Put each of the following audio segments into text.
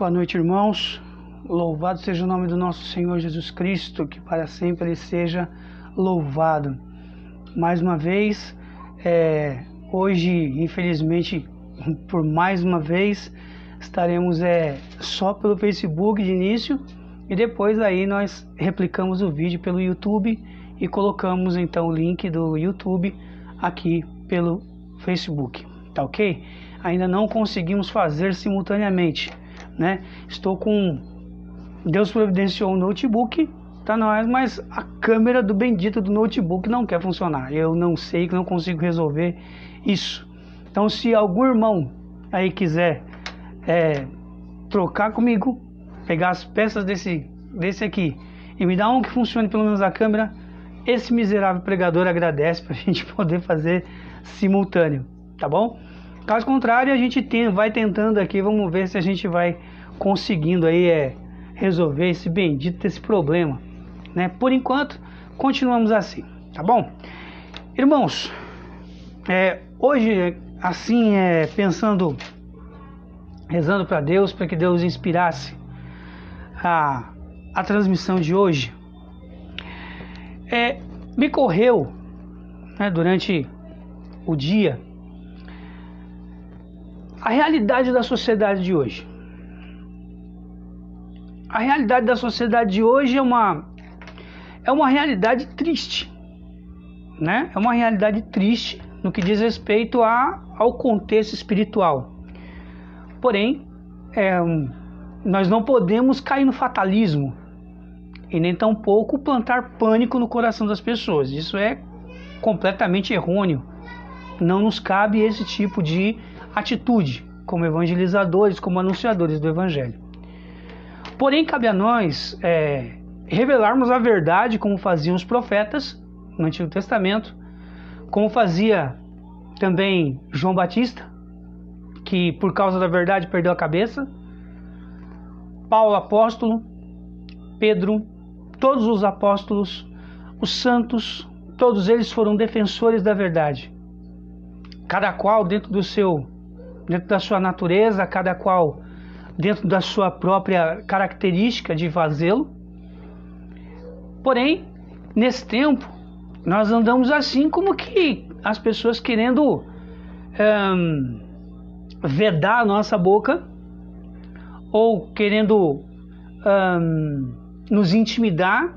Boa noite, irmãos. Louvado seja o nome do nosso Senhor Jesus Cristo, que para sempre Ele seja louvado. Mais uma vez, hoje, infelizmente, por mais uma vez, estaremos só pelo Facebook de início e depois aí nós replicamos o vídeo pelo YouTube e colocamos então o link do YouTube aqui pelo Facebook, tá ok? Ainda não conseguimos fazer simultaneamente, né? Deus providenciou um notebook para nós, mas a câmera do bendito do notebook não quer funcionar. Eu não sei, não consigo resolver isso. Então, se algum irmão aí quiser trocar comigo, pegar as peças desse aqui e me dar um que funcione pelo menos a câmera, esse miserável pregador agradece para a gente poder fazer simultâneo, tá bom? Caso contrário, a gente vai tentando aqui, vamos ver se a gente vai conseguindo aí resolver esse bendito desse problema, né? Por enquanto, continuamos assim, tá bom? Irmãos, hoje, assim, pensando, rezando para Deus, para que Deus inspirasse a transmissão de hoje, me correu, né, durante o dia, a realidade da sociedade de hoje. A realidade da sociedade de hoje é uma realidade triste, né? É uma realidade triste no que diz respeito ao contexto espiritual. Porém, nós não podemos cair no fatalismo e nem tampouco plantar pânico no coração das pessoas. Isso é completamente errôneo. Não nos cabe esse tipo de atitude como evangelizadores, como anunciadores do Evangelho. Porém, cabe a nós revelarmos a verdade como faziam os profetas no Antigo Testamento, como fazia também João Batista, que por causa da verdade perdeu a cabeça, Paulo apóstolo, Pedro, todos os apóstolos, os santos, todos eles foram defensores da verdade. Cada qual dentro da sua natureza, cada qual dentro da sua própria característica de fazê-lo. Porém, nesse tempo, nós andamos assim como que as pessoas querendo vedar a nossa boca ou querendo nos intimidar,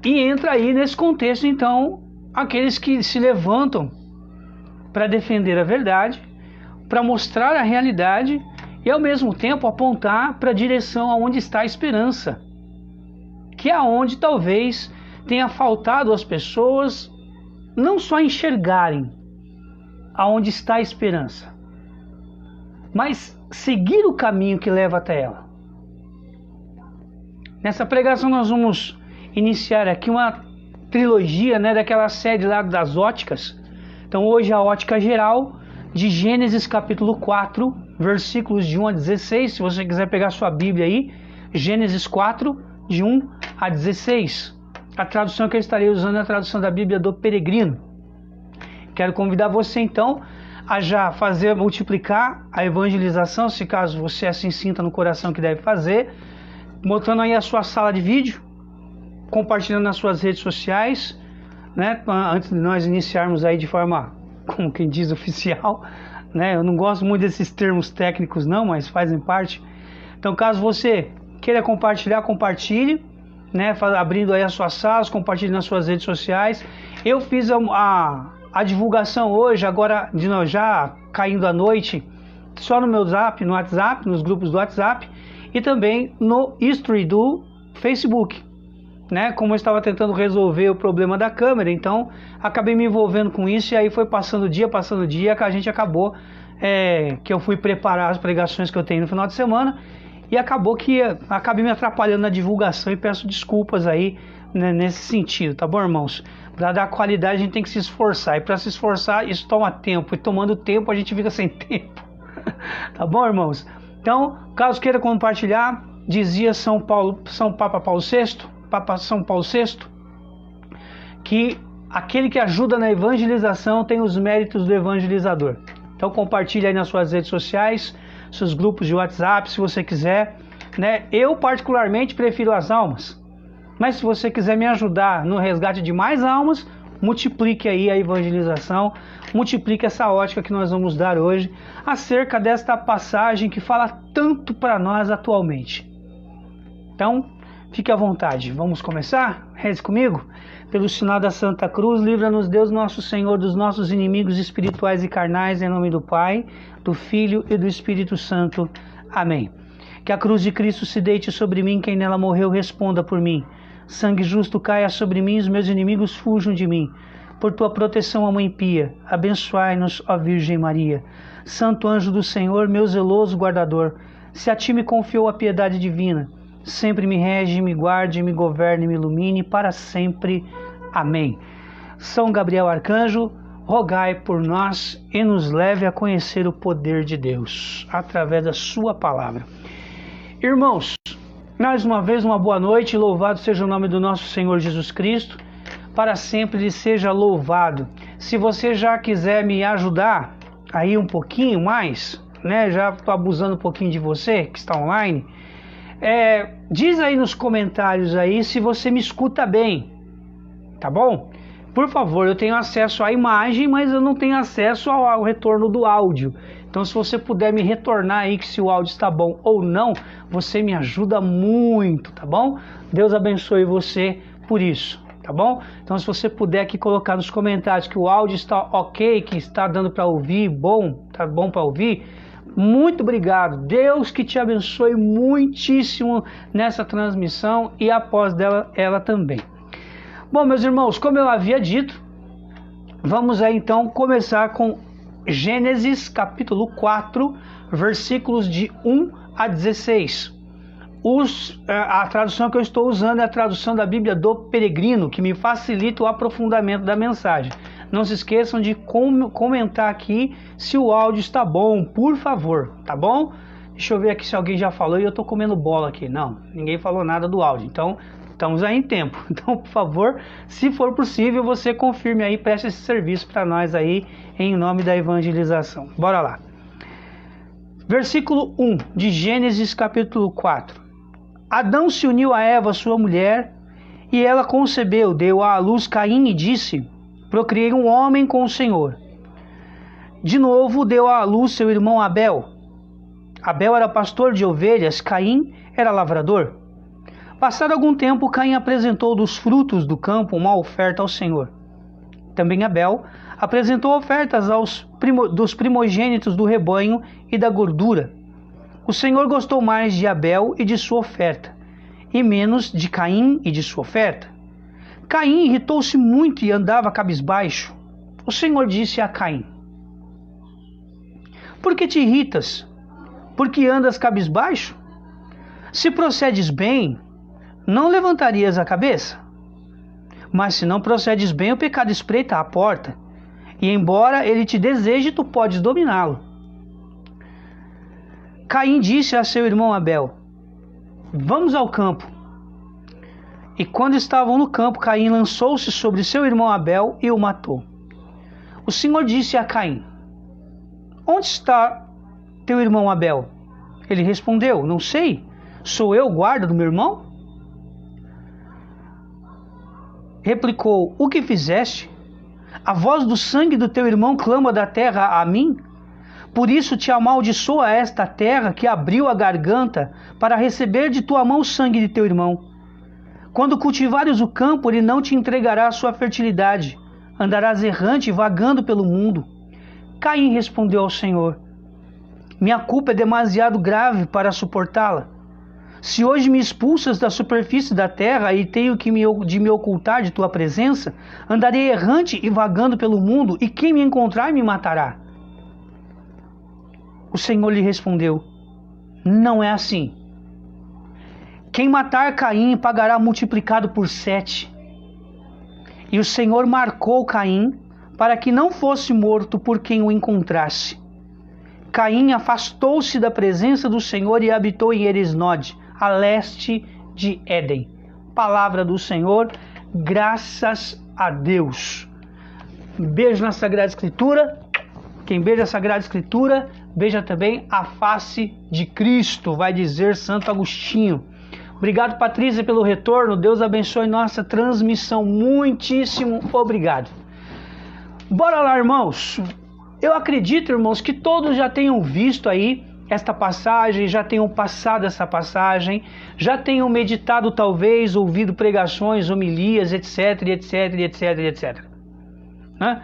e entra aí nesse contexto, então, aqueles que se levantam para defender a verdade, para mostrar a realidade e ao mesmo tempo apontar para a direção aonde está a esperança, que é aonde talvez tenha faltado às pessoas não só enxergarem aonde está a esperança, mas seguir o caminho que leva até ela. Nessa pregação nós vamos iniciar aqui uma trilogia, né, daquela série lá das óticas. Então hoje a ótica geral de Gênesis capítulo 4, versículos de 1 a 16, se você quiser pegar sua Bíblia aí, Gênesis 4, de 1 a 16. A tradução que eu estarei usando é a tradução da Bíblia do Peregrino. Quero convidar você então a já multiplicar a evangelização, se caso você assim sinta no coração que deve fazer, botando aí a sua sala de vídeo, compartilhando nas suas redes sociais, né? Antes de nós iniciarmos aí de forma, como quem diz, oficial, né? Eu não gosto muito desses termos técnicos não, mas fazem parte. Então, caso você queira compartilhar, compartilhe, né? Abrindo aí as suas salas, compartilhe nas suas redes sociais. Eu fiz a divulgação hoje, agora já caindo à noite, só no meu Zap, no WhatsApp, nos grupos do WhatsApp e também no history do Facebook, né? Como eu estava tentando resolver o problema da câmera, então acabei me envolvendo com isso e aí foi passando o dia, que a gente acabou, que eu fui preparar as pregações que eu tenho no final de semana e acabou que acabei me atrapalhando na divulgação e peço desculpas aí, né, nesse sentido, tá bom, irmãos? Para dar qualidade a gente tem que se esforçar, e para se esforçar isso toma tempo, e tomando tempo a gente fica sem tempo. Tá bom, irmãos? Então, caso queira compartilhar, dizia São Papa São Paulo VI, que aquele que ajuda na evangelização tem os méritos do evangelizador. Então compartilhe aí nas suas redes sociais, seus grupos de WhatsApp, se você quiser, né? Eu particularmente prefiro as almas, mas se você quiser me ajudar no resgate de mais almas, multiplique aí a evangelização, multiplique essa ótica que nós vamos dar hoje acerca desta passagem que fala tanto para nós atualmente. Então, fique à vontade. Vamos começar? Reze comigo. Pelo sinal da Santa Cruz, livra-nos Deus nosso Senhor dos nossos inimigos espirituais e carnais, em nome do Pai, do Filho e do Espírito Santo. Amém. Que a cruz de Cristo se deite sobre mim, quem nela morreu responda por mim. Sangue justo caia sobre mim, os meus inimigos fujam de mim. Por tua proteção, ó Mãe Pia, abençoai-nos, ó Virgem Maria. Santo anjo do Senhor, meu zeloso guardador, se a ti me confiou a piedade divina, sempre me rege, me guarde, me governe, me ilumine para sempre. Amém. São Gabriel Arcanjo, rogai por nós e nos leve a conhecer o poder de Deus, através da sua palavra. Irmãos, mais uma vez uma boa noite, louvado seja o nome do nosso Senhor Jesus Cristo, para sempre Ele seja louvado. Se você já quiser me ajudar aí um pouquinho mais, né, já estou abusando um pouquinho de você que está online, diz aí nos comentários aí se você me escuta bem, tá bom? Por favor, eu tenho acesso à imagem, mas eu não tenho acesso ao retorno do áudio. Então, se você puder me retornar aí que se o áudio está bom ou não, você me ajuda muito, tá bom? Deus abençoe você por isso, tá bom? Então, se você puder aqui colocar nos comentários que o áudio está ok, que está dando para ouvir, tá bom para ouvir, muito obrigado. Deus que te abençoe muitíssimo nessa transmissão e após ela também. Bom, meus irmãos, como eu havia dito, vamos aí então começar com Gênesis capítulo 4, versículos de 1 a 16. A tradução que eu estou usando é a tradução da Bíblia do Peregrino, que me facilita o aprofundamento da mensagem. Não se esqueçam de comentar aqui se o áudio está bom, por favor, tá bom? Deixa eu ver aqui se alguém já falou e eu estou comendo bola aqui. Não, ninguém falou nada do áudio, então estamos aí em tempo. Então, por favor, se for possível, você confirme aí, preste esse serviço para nós aí, em nome da evangelização. Bora lá. Versículo 1 de Gênesis capítulo 4. Adão se uniu a Eva, sua mulher, e ela concebeu, deu à luz Caim e disse: procriei um homem com o Senhor. De novo deu à luz seu irmão Abel. Abel era pastor de ovelhas, Caim era lavrador. Passado algum tempo, Caim apresentou dos frutos do campo uma oferta ao Senhor. Também Abel apresentou ofertas dos primogênitos do rebanho e da gordura. O Senhor gostou mais de Abel e de sua oferta, e menos de Caim e de sua oferta. Caim irritou-se muito e andava cabisbaixo. O Senhor disse a Caim: por que te irritas? Por que andas cabisbaixo? Se procedes bem, não levantarias a cabeça? Mas se não procedes bem, o pecado espreita à porta, e embora ele te deseje, tu podes dominá-lo. Caim disse a seu irmão Abel: vamos ao campo. E quando estavam no campo, Caim lançou-se sobre seu irmão Abel e o matou. O Senhor disse a Caim: onde está teu irmão Abel? Ele respondeu: não sei, sou eu o guarda do meu irmão? Replicou: o que fizeste? A voz do sangue do teu irmão clama da terra a mim? Por isso te amaldiçoa esta terra que abriu a garganta para receber de tua mão o sangue de teu irmão. Quando cultivares o campo, ele não te entregará a sua fertilidade. Andarás errante, vagando pelo mundo. Caim respondeu ao Senhor: minha culpa é demasiado grave para suportá-la. Se hoje me expulsas da superfície da terra e tenho de me ocultar de tua presença, andarei errante e vagando pelo mundo, e quem me encontrar me matará. O Senhor lhe respondeu: não é assim. Quem matar Caim pagará multiplicado por 7. E o Senhor marcou Caim para que não fosse morto por quem o encontrasse. Caim afastou-se da presença do Senhor e habitou em Eresnode, a leste de Éden. Palavra do Senhor, graças a Deus. Um beijo na Sagrada Escritura. Quem beija a Sagrada Escritura, beija também a face de Cristo, vai dizer Santo Agostinho. Obrigado, Patrícia, pelo retorno. Deus abençoe nossa transmissão. Muitíssimo obrigado. Bora lá, irmãos. Eu acredito, irmãos, que todos já tenham visto aí esta passagem, já tenham passado essa passagem, já tenham meditado, talvez, ouvido pregações, homilias, etc, etc, etc, etc. Né?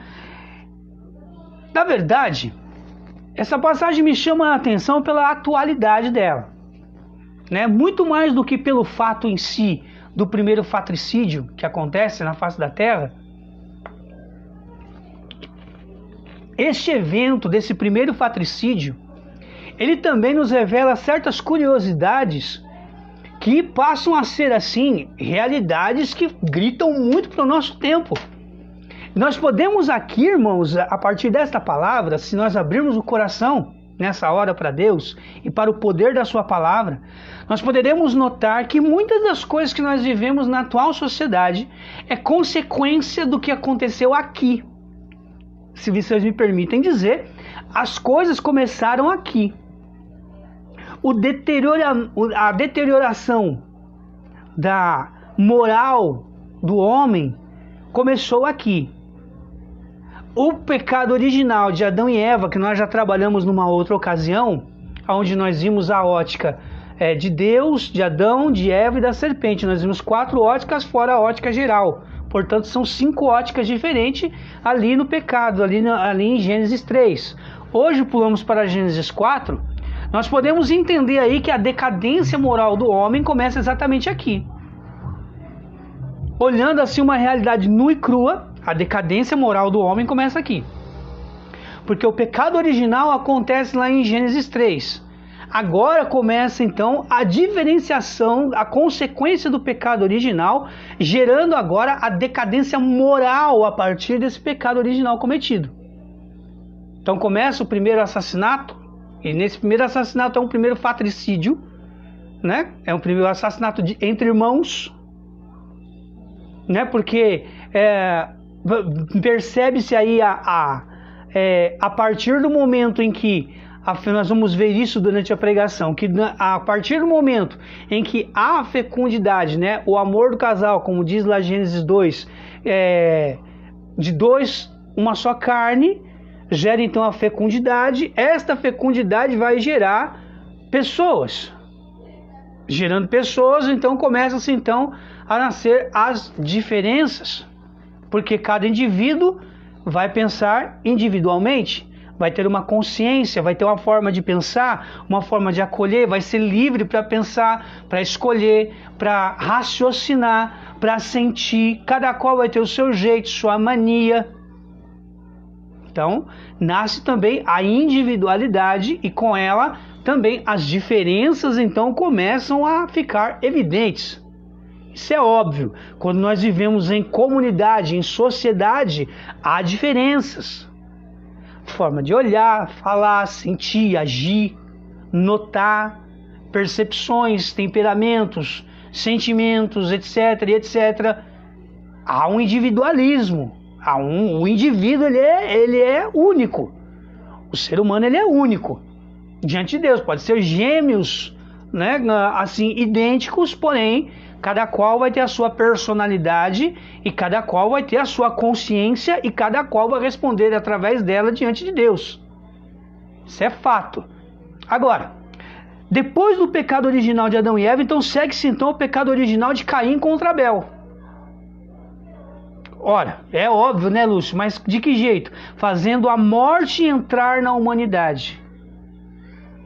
Na verdade, essa passagem me chama a atenção pela atualidade dela, né? Muito mais do que pelo fato em si do primeiro fratricídio que acontece na face da terra. Este evento desse primeiro fratricídio, ele também nos revela certas curiosidades que passam a ser, assim, realidades que gritam muito para o nosso tempo. Nós podemos aqui, irmãos, a partir desta palavra, se nós abrirmos o coração nessa hora para Deus e para o poder da sua palavra, nós poderemos notar que muitas das coisas que nós vivemos na atual sociedade é consequência do que aconteceu aqui. Se vocês me permitem dizer, as coisas começaram aqui. A deterioração da moral do homem começou aqui. O pecado original de Adão e Eva, que nós já trabalhamos numa outra ocasião, onde nós vimos a ótica de Deus, de Adão, de Eva e da serpente. Nós vimos 4 óticas fora a ótica geral. Portanto, são 5 óticas diferentes ali no pecado, ali em Gênesis 3. Hoje pulamos para Gênesis 4. Nós podemos entender aí que a decadência moral do homem começa exatamente aqui. Olhando assim uma realidade nua e crua, a decadência moral do homem começa aqui. Porque o pecado original acontece lá em Gênesis 3. Agora começa então a diferenciação, a consequência do pecado original, gerando agora a decadência moral a partir desse pecado original cometido. Então começa o primeiro assassinato, e nesse primeiro assassinato é um primeiro fratricídio, né? É um primeiro assassinato entre irmãos, né? Porque percebe-se aí a partir do momento em que nós vamos ver isso durante a pregação, que a partir do momento em que há a fecundidade, né, o amor do casal, como diz lá Gênesis 2, de 2, uma só carne, gera então a fecundidade. Esta fecundidade vai gerar pessoas. Gerando pessoas, então começam-se então a nascer as diferenças, porque cada indivíduo vai pensar individualmente, vai ter uma consciência, vai ter uma forma de pensar, uma forma de acolher, vai ser livre para pensar, para escolher, para raciocinar, para sentir. Cada qual vai ter o seu jeito, sua mania. Então, nasce também a individualidade e com ela também as diferenças então começam a ficar evidentes. Isso é óbvio. Quando nós vivemos em comunidade, em sociedade, há diferenças. Forma de olhar, falar, sentir, agir, notar, percepções, temperamentos, sentimentos, etc, etc. Há um individualismo. O indivíduo ele é único. O ser humano ele é único diante de Deus. Pode ser gêmeos, né, assim, idênticos, porém cada qual vai ter a sua personalidade e cada qual vai ter a sua consciência e cada qual vai responder através dela diante de Deus. Isso é fato. Agora, depois do pecado original de Adão e Eva, então segue-se então o pecado original de Caim contra Abel. Ora, é óbvio, né, Lúcio? Mas de que jeito? Fazendo a morte entrar na humanidade.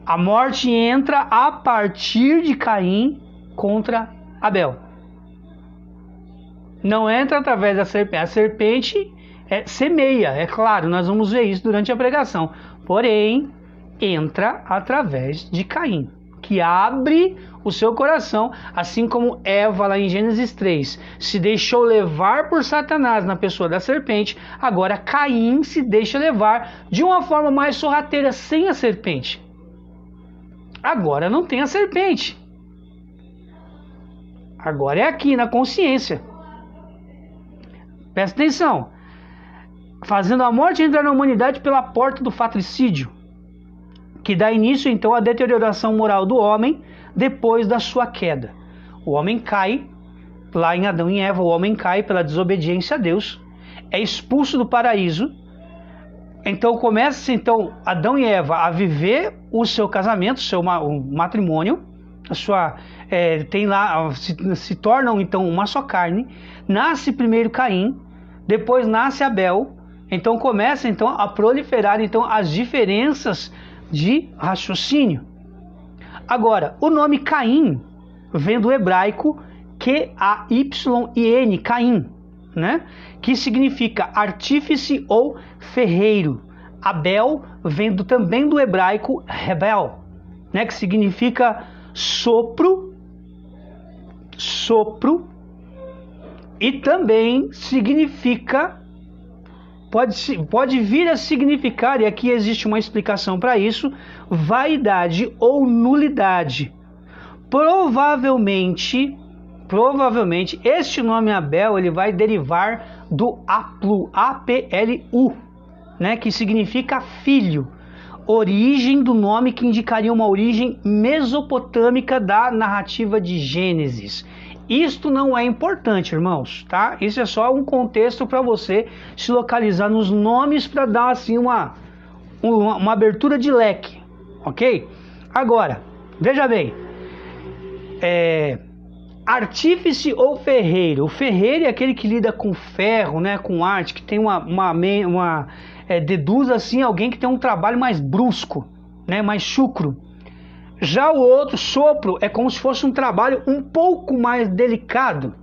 A morte entra a partir de Caim contra Abel. Não entra através da serpente. A serpente semeia, é claro, nós vamos ver isso durante a pregação. Porém, entra através de Caim, que abre o seu coração, assim como Eva lá em Gênesis 3 se deixou levar por Satanás na pessoa da serpente. Agora Caim se deixa levar de uma forma mais sorrateira, sem a serpente. Agora não tem a serpente. Agora é aqui na consciência. Presta atenção. fazendo a morte entrar na humanidade pela porta do fratricídio, que dá início então à deterioração moral do homem depois da sua queda. O homem cai, lá em Adão e Eva, o homem cai pela desobediência a Deus, é expulso do paraíso. Então começa Adão e Eva a viver o seu casamento, o seu matrimônio, se tornam então uma só carne. Nasce primeiro Caim, depois nasce Abel. Então começa a proliferar as diferenças de raciocínio. Agora, o nome Caim vem do hebraico Q-A-Y-I-N, Caim, né? Que significa artífice ou ferreiro. Abel vem também do hebraico Rebel, né? Que significa sopro, e também significa, pode vir a significar, e aqui existe uma explicação para isso, vaidade ou nulidade. Provavelmente este nome Abel ele vai derivar do Aplu, A-P-L-U, né, que significa filho, origem do nome que indicaria uma origem mesopotâmica da narrativa de Gênesis. Isto não é importante, irmãos, tá? Isso é só um contexto para você se localizar nos nomes para dar assim uma abertura de leque, ok? Agora, veja bem, artífice ou ferreiro. O ferreiro é aquele que lida com ferro, né, com arte, que tem deduz assim alguém que tem um trabalho mais brusco, né, mais chucro. Já o outro, sopro, é como se fosse um trabalho um pouco mais delicado,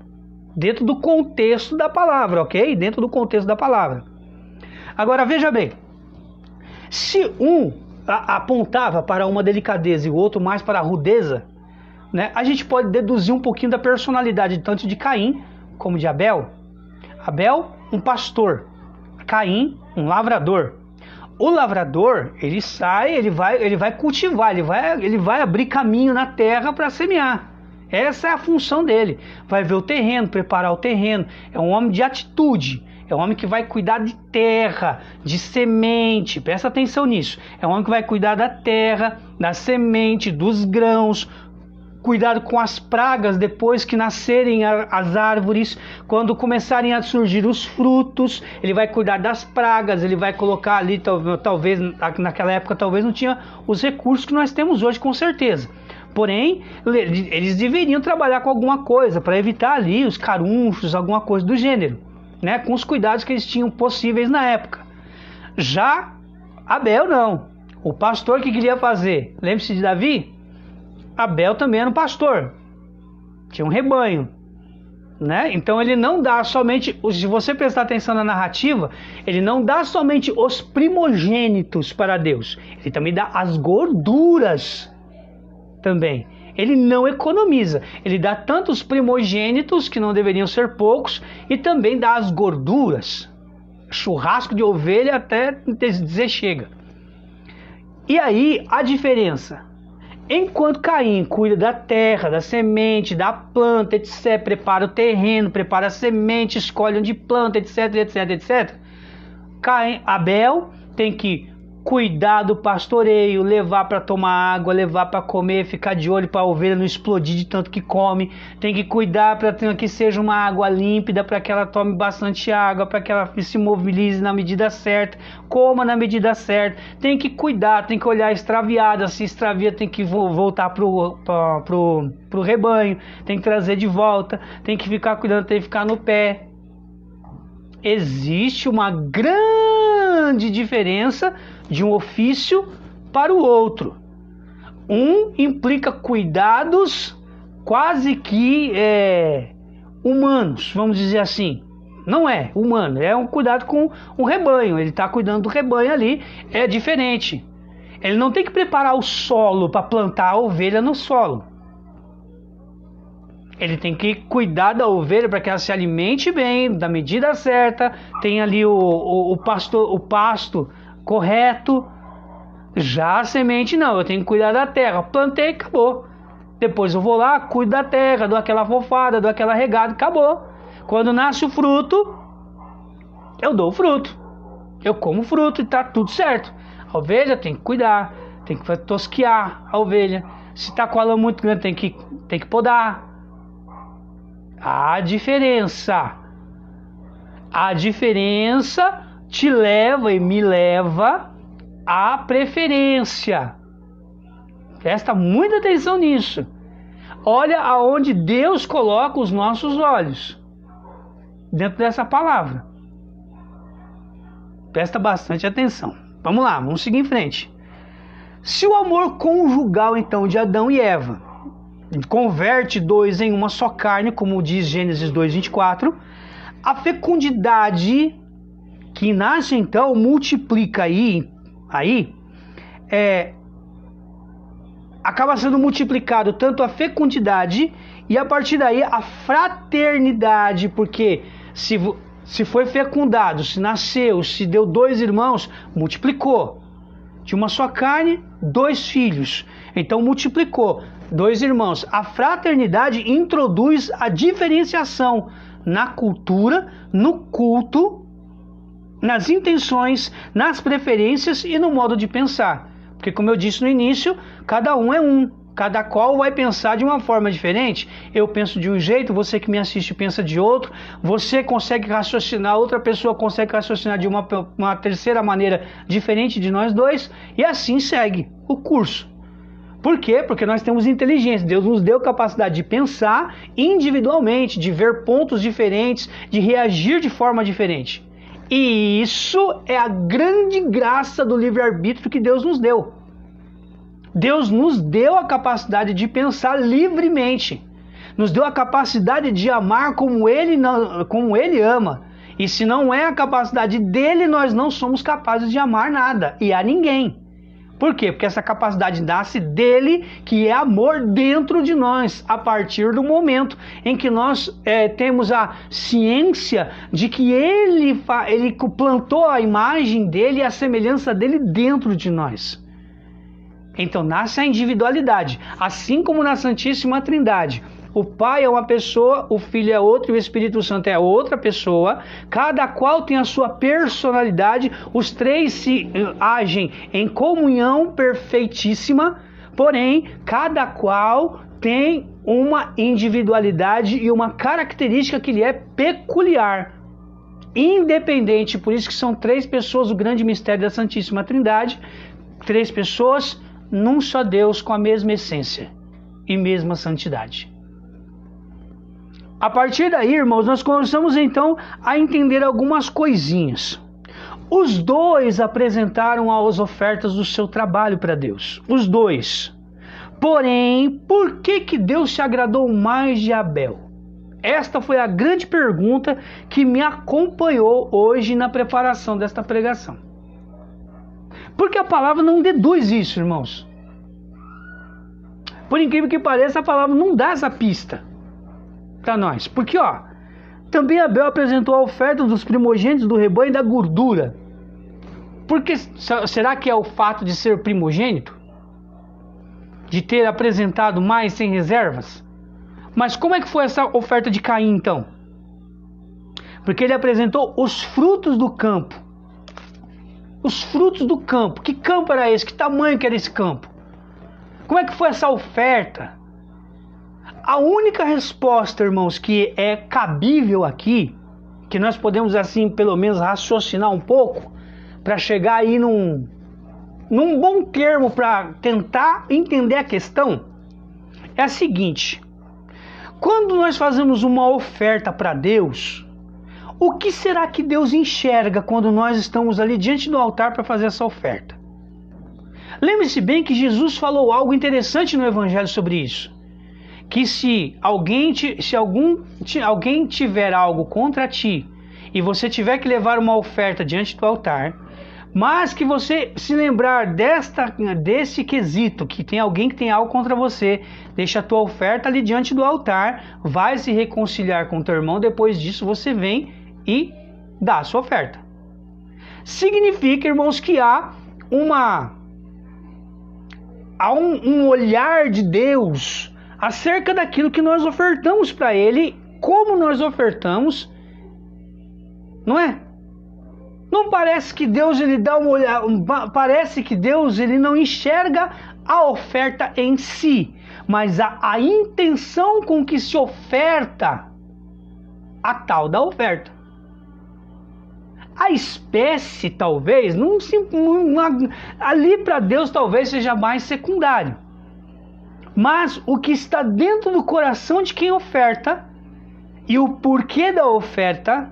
dentro do contexto da palavra, ok? Dentro do contexto da palavra. Agora veja bem, se um apontava para uma delicadeza e o outro mais para a rudeza, né, a gente pode deduzir um pouquinho da personalidade tanto de Caim como de Abel. Abel, um pastor. Caim, um lavrador. O lavrador, ele sai, ele vai cultivar, ele vai abrir caminho na terra para semear. Essa é a função dele. Vai ver o terreno, preparar o terreno. É um homem de atitude. É um homem que vai cuidar de terra, de semente. Presta atenção nisso. É um homem que vai cuidar da terra, da semente, dos grãos. Cuidado com as pragas depois que nascerem as árvores, quando começarem a surgir os frutos, ele vai cuidar das pragas, ele vai colocar ali, talvez naquela época talvez não tinha os recursos que nós temos hoje com certeza. Porém, eles deveriam trabalhar com alguma coisa para evitar ali os carunchos, alguma coisa do gênero, né? Com os cuidados que eles tinham possíveis na época. Já Abel não. O pastor que queria fazer, lembre-se de Davi? Abel também era um pastor, tinha um rebanho, né? Então ele não dá somente, se você prestar atenção na narrativa, ele não dá somente os primogênitos para Deus, ele também dá as gorduras também. Ele não economiza, ele dá tanto os primogênitos, que não deveriam ser poucos, e também dá as gorduras, churrasco de ovelha até dizer chega. E aí a diferença? Enquanto Caim cuida da terra, da semente, da planta, etc., prepara o terreno, prepara a semente, escolhe onde planta, etc., Abel tem que cuidar do pastoreio, levar para tomar água, levar para comer, ficar de olho para a ovelha não explodir de tanto que come, tem que cuidar para que seja uma água límpida, para que ela tome bastante água, para que ela se mobilize na medida certa, coma na medida certa, tem que cuidar, tem que olhar extraviada, se extravia tem que voltar pro rebanho, tem que trazer de volta, tem que ficar cuidando, tem que ficar no pé. Existe uma grande diferença de um ofício para o outro. Um implica cuidados quase que humanos, vamos dizer assim. Não é humano, é um cuidado com um rebanho. Ele está cuidando do rebanho ali, é diferente. Ele não tem que preparar o solo para plantar a ovelha no solo. Ele tem que cuidar da ovelha para que ela se alimente bem, da medida certa, tem ali o pasto correto. Já a semente não, eu tenho que cuidar da terra. Plantei, acabou. Depois eu vou lá, cuido da terra, dou aquela fofada, dou aquela regada, acabou. Quando nasce o fruto, eu dou o fruto. Eu como fruto e tá tudo certo. A ovelha tem que cuidar, tem que tosquiar a ovelha. Se tá com a lã muito grande, tem que podar. A diferença te leva e me leva à preferência. Presta muita atenção nisso. Olha aonde Deus coloca os nossos olhos. Dentro dessa palavra. Presta bastante atenção. Vamos lá, vamos seguir em frente. Se o amor conjugal, então, de Adão e Eva converte dois em uma só carne, como diz Gênesis 2:24, a fecundidade que nasce, então, multiplica acaba sendo multiplicado tanto a fecundidade e a partir daí a fraternidade, porque se foi fecundado, se nasceu, se deu 2 irmãos, multiplicou. De uma só carne, 2 filhos. Então multiplicou. 2 irmãos. A fraternidade introduz a diferenciação na cultura, no culto, nas intenções, nas preferências e no modo de pensar. Porque, como eu disse no início, cada um é um. Cada qual vai pensar de uma forma diferente. Eu penso de um jeito, você que me assiste pensa de outro. Você consegue raciocinar, outra pessoa consegue raciocinar de uma terceira maneira diferente de nós dois. E assim segue o curso. Por quê? Porque nós temos inteligência. Deus nos deu capacidade de pensar individualmente, de ver pontos diferentes, de reagir de forma diferente. E isso é a grande graça do livre-arbítrio que Deus nos deu. Deus nos deu a capacidade de pensar livremente. Nos deu a capacidade de amar como Ele ama. E se não é a capacidade dele, nós não somos capazes de amar nada e a ninguém. Por quê? Porque essa capacidade nasce dele, que é amor dentro de nós, a partir do momento em que nós temos a ciência de que ele plantou a imagem dele e a semelhança dele dentro de nós. Então nasce a individualidade, assim como na Santíssima Trindade. O Pai é uma pessoa, o Filho é outro e o Espírito Santo é outra pessoa. Cada qual tem a sua personalidade. Os três se agem em comunhão perfeitíssima. Porém, cada qual tem uma individualidade e uma característica que lhe é peculiar. Independente, por isso que são 3 pessoas, o grande mistério da Santíssima Trindade. 3 pessoas num só Deus com a mesma essência e mesma santidade. A partir daí, irmãos, nós começamos então a entender algumas coisinhas. Os 2 apresentaram as ofertas do seu trabalho para Deus. Os 2. Porém, por que Deus se agradou mais de Abel? Esta foi a grande pergunta que me acompanhou hoje na preparação desta pregação. Porque a palavra não deduz isso, irmãos. Por incrível que pareça, a palavra não dá essa pista para nós. Porque, também Abel apresentou a oferta dos primogênitos do rebanho e da gordura. Porque, será que é o fato de ser primogênito? De ter apresentado mais sem reservas? Mas como é que foi essa oferta de Caim, então? Porque ele apresentou os frutos do campo. Os frutos do campo. Que campo era esse? Que tamanho que era esse campo? Como é que foi essa oferta? A única resposta, irmãos, que é cabível aqui, que nós podemos assim pelo menos raciocinar um pouco, para chegar aí num bom termo para tentar entender a questão, é a seguinte: quando nós fazemos uma oferta para Deus, o que será que Deus enxerga quando nós estamos ali diante do altar para fazer essa oferta? Lembre-se bem que Jesus falou algo interessante no Evangelho sobre isso. Que se alguém tiver algo contra ti e você tiver que levar uma oferta diante do altar, mas que você se lembrar desse quesito, que tem alguém que tem algo contra você, deixa a tua oferta ali diante do altar, vai se reconciliar com o teu irmão, depois disso você vem e dá a sua oferta. Significa, irmãos, que há um olhar de Deus acerca daquilo que nós ofertamos para Ele, como nós ofertamos, não é? Não parece que Deus ele dá uma olhada, parece que Deus ele não enxerga a oferta em si, mas a intenção com que se oferta a tal da oferta. A espécie talvez, ali para Deus talvez seja mais secundário. Mas o que está dentro do coração de quem oferta e o porquê da oferta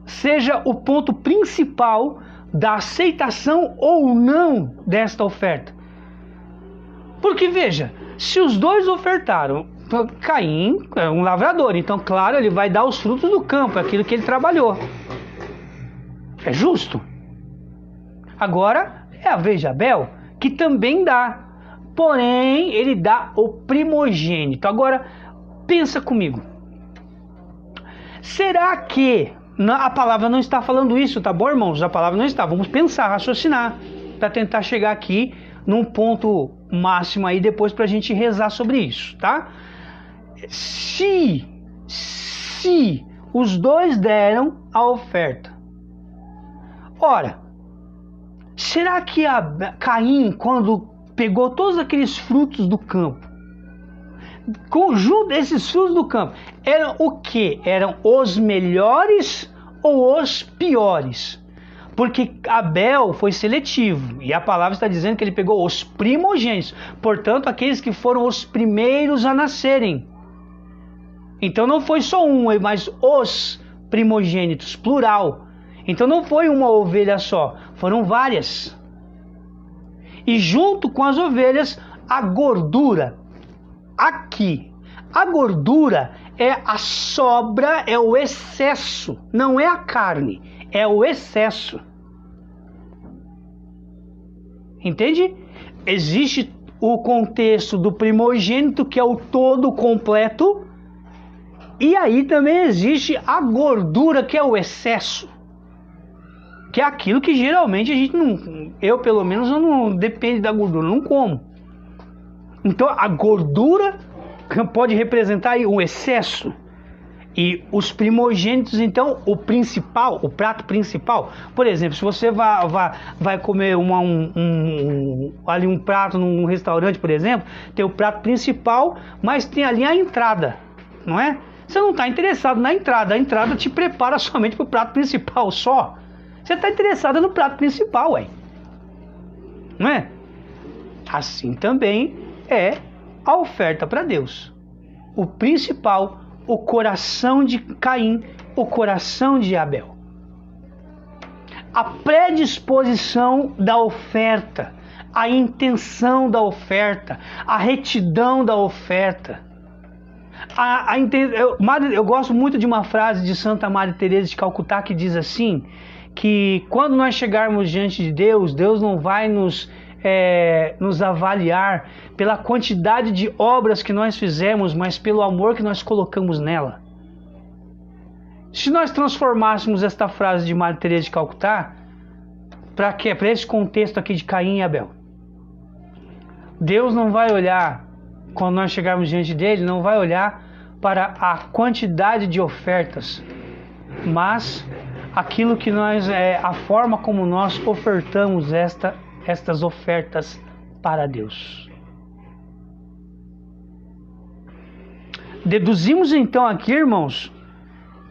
seja o ponto principal da aceitação ou não desta oferta. Porque veja, se os dois ofertaram, Caim é um lavrador, então claro, ele vai dar os frutos do campo, aquilo que ele trabalhou. É justo. Agora é a vez de Abel, que também dá, porém ele dá o primogênito. Agora pensa comigo, será que a palavra não está falando isso, tá bom, irmãos? A palavra não está. Vamos pensar, raciocinar, para tentar chegar aqui num ponto máximo aí depois para a gente rezar sobre isso, tá? Se os dois deram a oferta, ora, será que Caim, quando pegou todos aqueles frutos do campo, conjunto desses frutos do campo, eram o que? Eram os melhores ou os piores? Porque Abel foi seletivo, e a palavra está dizendo que ele pegou os primogênitos, portanto aqueles que foram os primeiros a nascerem. Então não foi só um, mas os primogênitos, plural. Então não foi uma ovelha só, foram várias. E junto com as ovelhas, a gordura. Aqui, a gordura é a sobra, é o excesso, não é a carne, é o excesso. Entende? Existe o contexto do primogênito, que é o todo completo, e aí também existe a gordura, que é o excesso, que é aquilo que geralmente a gente não, eu pelo menos eu não depende da gordura, não como. Então a gordura pode representar aí um excesso. E os primogênitos, então, o principal, o prato principal. Por exemplo, se você vai comer ali um prato num restaurante, por exemplo, tem o prato principal, mas tem ali a entrada, não é? Você não está interessado na entrada, a entrada te prepara somente para o prato principal só. Você está interessado no prato principal, ué. Não é? Assim também é a oferta para Deus. O principal, o coração de Caim, o coração de Abel. A predisposição da oferta, a intenção da oferta, a retidão da oferta. Eu gosto muito de uma frase de Santa Maria Teresa de Calcutá que diz assim, que quando nós chegarmos diante de Deus, Deus não vai nos avaliar pela quantidade de obras que nós fizemos, mas pelo amor que nós colocamos nela. Se nós transformássemos esta frase de Maria Teresa de Calcutá para quê? Para esse contexto aqui de Caim e Abel. Deus não vai olhar, quando nós chegarmos diante dele, não vai olhar para a quantidade de ofertas, mas aquilo que nós, a forma como nós ofertamos estas ofertas para Deus. Deduzimos então aqui, irmãos,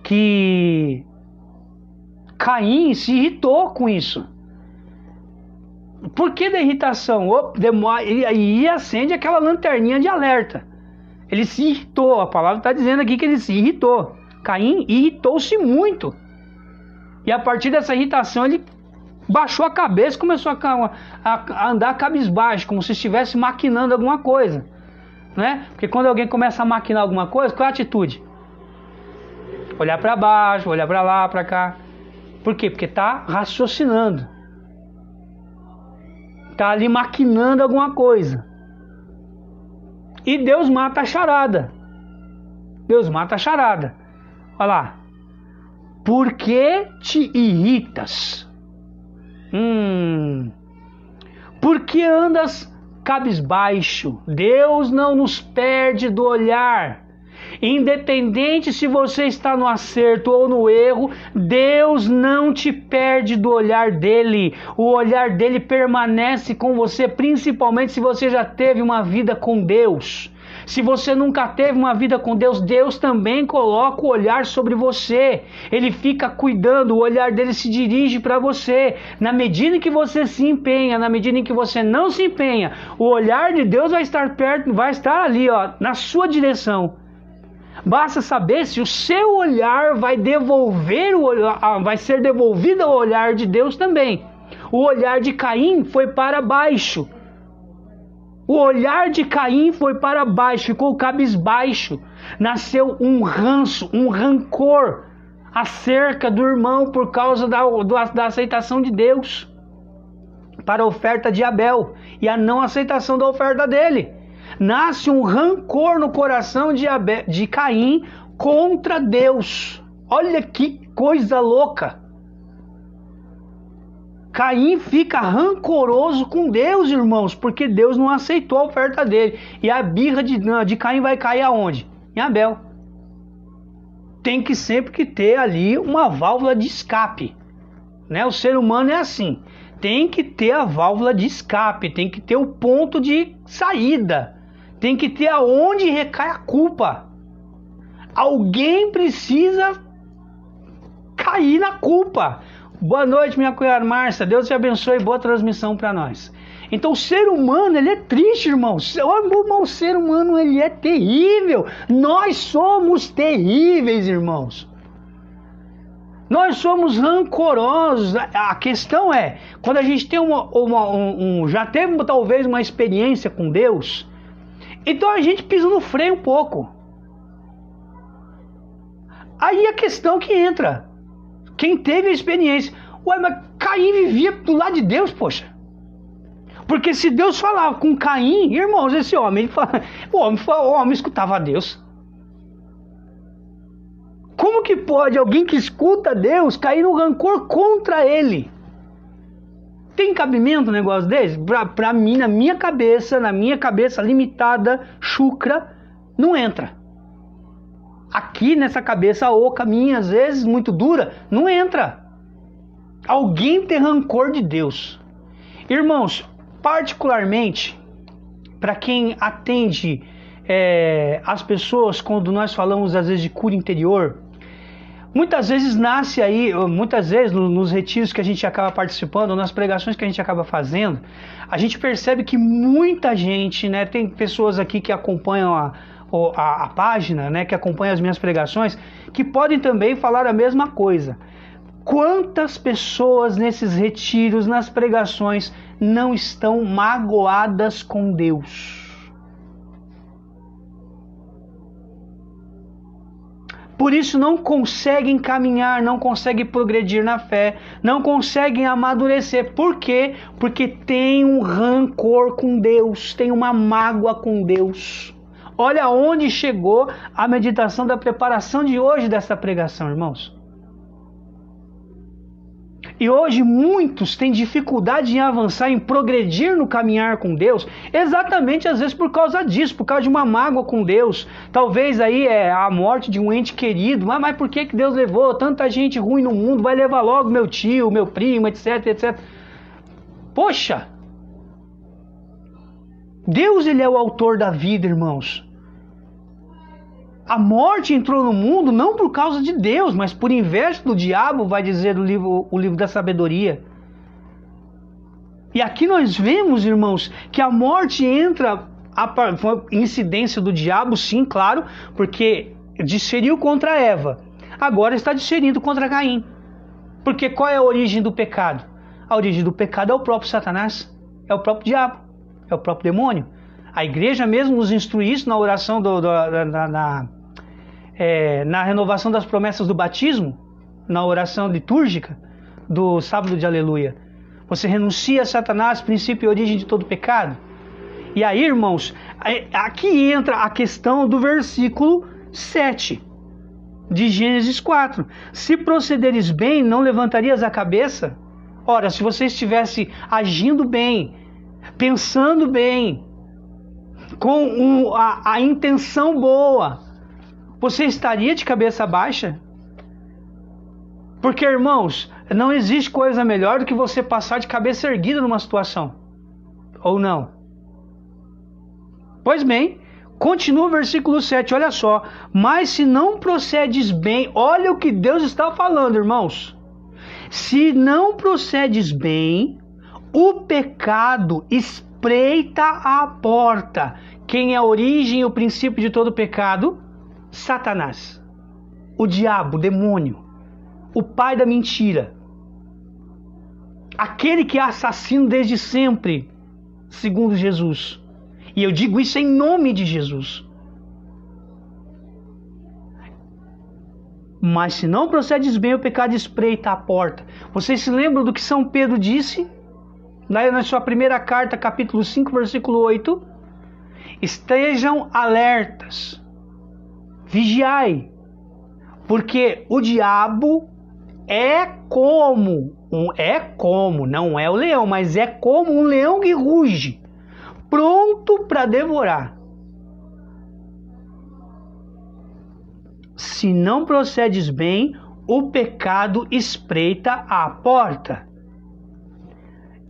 que Caim se irritou com isso. Por que da irritação? E acende aquela lanterninha de alerta. Ele se irritou, a palavra está dizendo aqui que ele se irritou. Caim irritou-se muito. E a partir dessa irritação ele baixou a cabeça e começou a andar cabisbaixo, como se estivesse maquinando alguma coisa, né? Porque quando alguém começa a maquinar alguma coisa, qual é a atitude? Olhar para baixo, olhar para lá, para cá. Por quê? Porque está raciocinando. Está ali maquinando alguma coisa. E Deus mata a charada. Deus mata a charada. Olha lá. Por que te irritas? Por que andas cabisbaixo? Deus não nos perde do olhar. Independente se você está no acerto ou no erro, Deus não te perde do olhar dele. O olhar dele permanece com você, principalmente se você já teve uma vida com Deus. Se você nunca teve uma vida com Deus, Deus também coloca o olhar sobre você. Ele fica cuidando, o olhar dele se dirige para você. Na medida em que você se empenha, na medida em que você não se empenha, o olhar de Deus vai estar perto, vai estar ali, ó, na sua direção. Basta saber se o seu olhar vai ser devolvido ao olhar de Deus também. O olhar de Caim foi para baixo. O olhar de Caim foi para baixo, ficou cabisbaixo. Nasceu um ranço, um rancor acerca do irmão por causa da aceitação de Deus para a oferta de Abel e a não aceitação da oferta dele. Nasce um rancor no coração de Caim contra Deus. Olha que coisa louca! Caim fica rancoroso com Deus, irmãos, porque Deus não aceitou a oferta dele. E a birra de Caim vai cair aonde? Em Abel. Tem que sempre ter ali uma válvula de escape, né? O ser humano é assim. Tem que ter a válvula de escape, tem que ter o ponto de saída. Tem que ter aonde recai a culpa. Alguém precisa cair na culpa. Boa noite, minha cunhada Márcia. Deus te abençoe. Boa transmissão para nós. Então, o ser humano, ele é triste, irmãos. O ser humano, ele é terrível. Nós somos terríveis, irmãos. Nós somos rancorosos. A questão é, quando a gente tem já teve talvez uma experiência com Deus, então a gente pisa no freio um pouco. Aí a questão que entra. Quem teve a experiência. Ué, mas Caim vivia do lado de Deus, poxa. Porque se Deus falava com Caim, irmãos, esse homem, o homem escutava a Deus. Como que pode alguém que escuta Deus cair no rancor contra ele? Tem cabimento um negócio desse? Pra mim, na minha cabeça limitada, chucra, não entra. Aqui nessa cabeça oca minha, às vezes muito dura, não entra. Alguém tem rancor de Deus. Irmãos, particularmente, para quem atende as pessoas, quando nós falamos às vezes de cura interior, muitas vezes nasce aí, muitas vezes nos retiros que a gente acaba participando, nas pregações que a gente acaba fazendo, a gente percebe que muita gente, né, tem pessoas aqui que acompanham a página, né, que acompanha as minhas pregações, que podem também falar a mesma coisa. Quantas pessoas nesses retiros, nas pregações, não estão magoadas com Deus? Por isso não conseguem caminhar, não conseguem progredir na fé, não conseguem amadurecer. Por quê? Porque tem um rancor com Deus, tem uma mágoa com Deus. Olha onde chegou a meditação da preparação de hoje dessa pregação, irmãos. E hoje muitos têm dificuldade em avançar, em progredir no caminhar com Deus, exatamente às vezes por causa disso, por causa de uma mágoa com Deus. Talvez aí a morte de um ente querido, mas por que Deus levou tanta gente ruim no mundo? Vai levar logo meu tio, meu primo, etc, etc. Poxa! Deus, ele é o autor da vida, irmãos. A morte entrou no mundo não por causa de Deus, mas por inveja do diabo, vai dizer o livro da sabedoria. E aqui nós vemos, irmãos, que a morte entra, incidência do diabo, sim, claro, porque desferiu contra Eva, agora está desferindo contra Caim. Porque qual é a origem do pecado? A origem do pecado é o próprio Satanás, é o próprio diabo, é o próprio demônio. A igreja mesmo nos instrui isso na oração na renovação das promessas do batismo, na oração litúrgica do sábado de aleluia. Você renuncia a Satanás, princípio e origem de todo pecado. E aí, irmãos, aqui entra a questão do versículo 7 de Gênesis 4. Se procederes bem, não levantarias a cabeça? Ora, se você estivesse agindo bem, pensando bem, com a intenção boa, você estaria de cabeça baixa? Porque, irmãos, não existe coisa melhor do que você passar de cabeça erguida numa situação. Ou não? Pois bem, continua o versículo 7, olha só. Mas se não procedes bem, olha o que Deus está falando, irmãos. Se não procedes bem, o pecado espreita a porta. Quem é a origem e o princípio de todo pecado? Satanás. O diabo, o demônio. O pai da mentira. Aquele que é assassino desde sempre, segundo Jesus. E eu digo isso em nome de Jesus. Mas se não procedes bem, o pecado espreita a porta. Vocês se lembram do que São Pedro disse? Lá na sua primeira carta, capítulo 5, versículo 8. Estejam alertas. Vigiai. Porque o diabo não é o leão, mas é como um leão que ruge, pronto para devorar. Se não procedes bem, o pecado espreita a porta.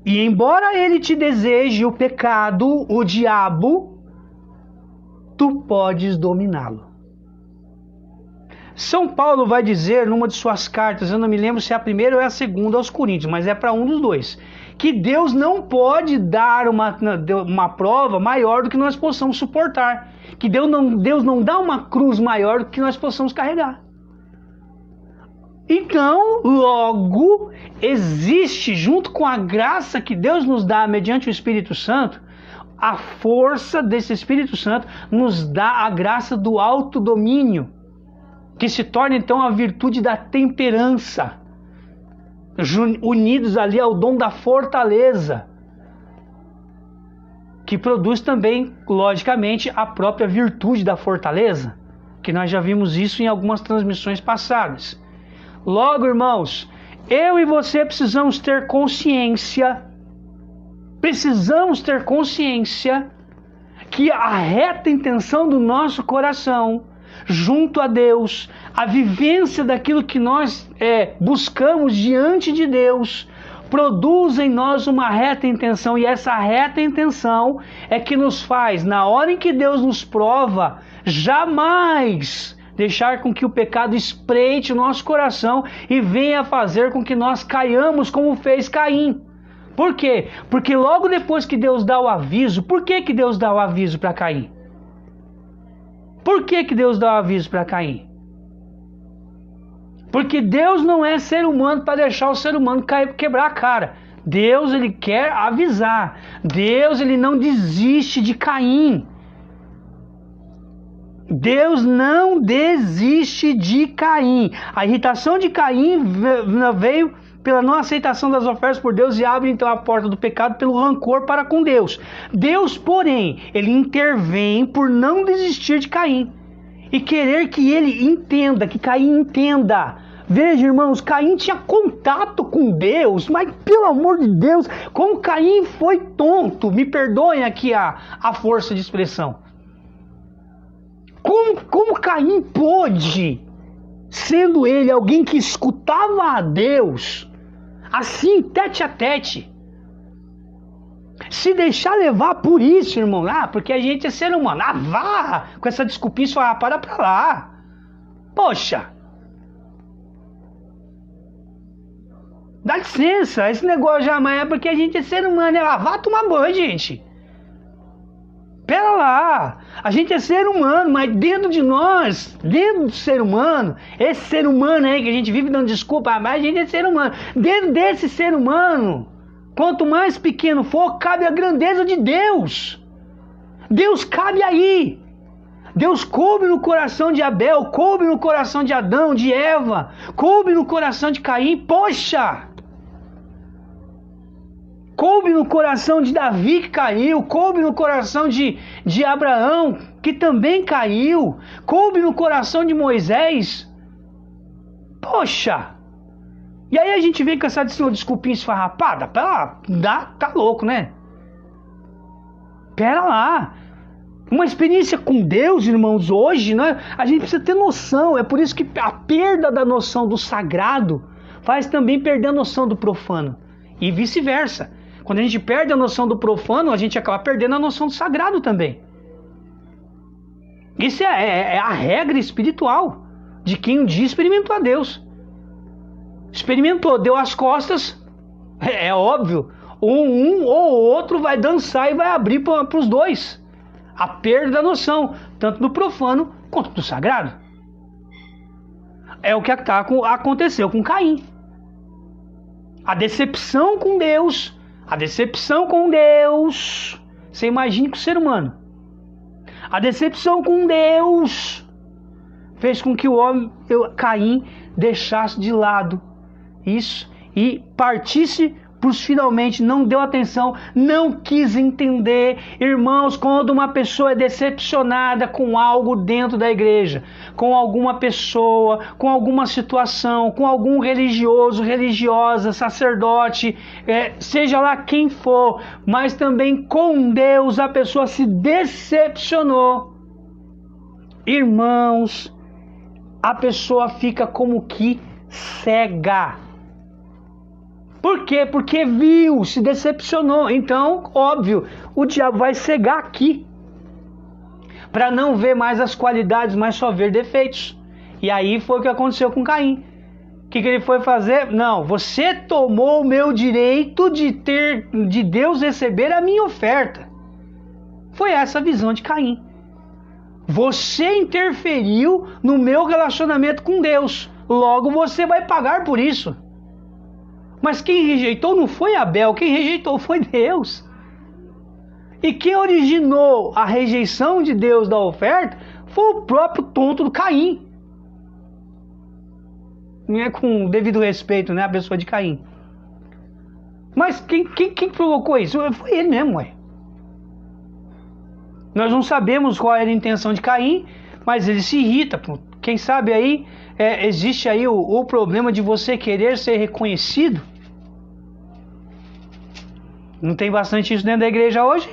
E embora ele te deseje o pecado, o diabo, tu podes dominá-lo. São Paulo vai dizer numa de suas cartas, eu não me lembro se é a primeira ou é a segunda aos Coríntios, mas é para um dos dois, que Deus não pode dar uma prova maior do que nós possamos suportar. Que Deus não dá uma cruz maior do que nós possamos carregar. Então, logo, existe, junto com a graça que Deus nos dá mediante o Espírito Santo, a força desse Espírito Santo nos dá a graça do autodomínio, que se torna então a virtude da temperança, unidos ali ao dom da fortaleza, que produz também, logicamente, a própria virtude da fortaleza, que nós já vimos isso em algumas transmissões passadas. Logo, irmãos, eu e você precisamos ter consciência que a reta intenção do nosso coração junto a Deus, a vivência daquilo que nós buscamos diante de Deus, produz em nós uma reta intenção, e essa reta intenção é que nos faz, na hora em que Deus nos prova, jamais deixar com que o pecado espreite o nosso coração e venha fazer com que nós caiamos como fez Caim. Por quê? Porque logo depois que Deus dá o aviso, por que Deus dá o aviso para Caim? Por que Deus dá o aviso para Caim? Porque Deus não é ser humano para deixar o ser humano quebrar a cara. Deus, ele quer avisar. Deus, ele não desiste de Caim. Deus não desiste de Caim. A irritação de Caim veio pela não aceitação das ofertas por Deus e abre então a porta do pecado pelo rancor para com Deus. Deus, porém, ele intervém por não desistir de Caim e querer que ele entenda, que Caim entenda. Veja, irmãos, Caim tinha contato com Deus, mas pelo amor de Deus, como Caim foi tonto, me perdoem aqui a força de expressão. Como Caim pôde, sendo ele alguém que escutava a Deus, assim, tete a tete, se deixar levar por isso, irmão, porque a gente é ser humano, vá com essa desculpinha, para pra lá, poxa, dá licença, esse negócio jamais é porque a gente é ser humano, vá tomar banho, gente. Pera lá, a gente é ser humano, mas dentro de nós, dentro do ser humano, esse ser humano aí que a gente vive dando desculpa, mas a gente é ser humano. Dentro desse ser humano, quanto mais pequeno for, cabe a grandeza de Deus. Deus cabe aí. Deus coube no coração de Abel, coube no coração de Adão, de Eva, coube no coração de Caim, poxa! Coube no coração de Davi, que caiu. Coube no coração de Abraão, que também caiu. Coube no coração de Moisés. Poxa! E aí a gente vem com essa desculpinha esfarrapada. Tá louco, né? Pera lá. Uma experiência com Deus, irmãos, hoje, né, a gente precisa ter noção. É por isso que a perda da noção do sagrado faz também perder a noção do profano. E vice-versa. Quando a gente perde a noção do profano, a gente acaba perdendo a noção do sagrado também. Isso é a regra espiritual de quem um dia experimentou a Deus. Experimentou, deu as costas, é óbvio, um ou outro vai dançar e vai abrir para os dois. A perda da noção, tanto do profano quanto do sagrado. É o que aconteceu com Caim. A decepção com Deus, você imagine com o ser humano. A decepção com Deus fez com que o homem, Caim, deixasse de lado isso e partisse finalmente, não deu atenção, não quis entender. Irmãos, quando uma pessoa é decepcionada com algo dentro da igreja, com alguma pessoa, com alguma situação, com algum religioso, religiosa, sacerdote, seja lá quem for, mas também com Deus, a pessoa se decepcionou. Irmãos, a pessoa fica como que cega. Por quê? Porque viu, se decepcionou. Então, óbvio, o diabo vai cegar aqui para não ver mais as qualidades, mas só ver defeitos. E aí foi o que aconteceu com Caim. O que ele foi fazer? Não, você tomou o meu direito de Deus receber a minha oferta. Foi essa a visão de Caim. Você interferiu no meu relacionamento com Deus. Logo você vai pagar por isso. Mas quem rejeitou não foi Abel, quem rejeitou foi Deus. E quem originou a rejeição de Deus da oferta foi o próprio tonto do Caim. Não é com devido respeito, né, a pessoa de Caim. Mas quem provocou isso? Foi ele mesmo, ué. Nós não sabemos qual era a intenção de Caim, mas ele se irrita. Quem sabe aí, existe aí o problema de você querer ser reconhecido. Não tem bastante isso dentro da igreja hoje?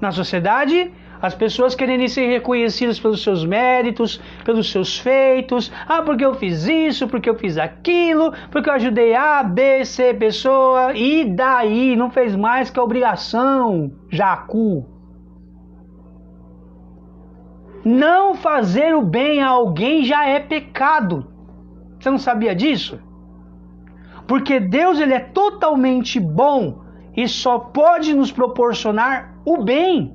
Na sociedade, as pessoas querem ser reconhecidas pelos seus méritos, pelos seus feitos. Ah, porque eu fiz isso, porque eu fiz aquilo, porque eu ajudei A, B, C pessoa. E daí? Não fez mais que a obrigação, jacu. Não fazer o bem a alguém já é pecado. Você não sabia disso? Porque Deus, ele é totalmente bom e só pode nos proporcionar o bem.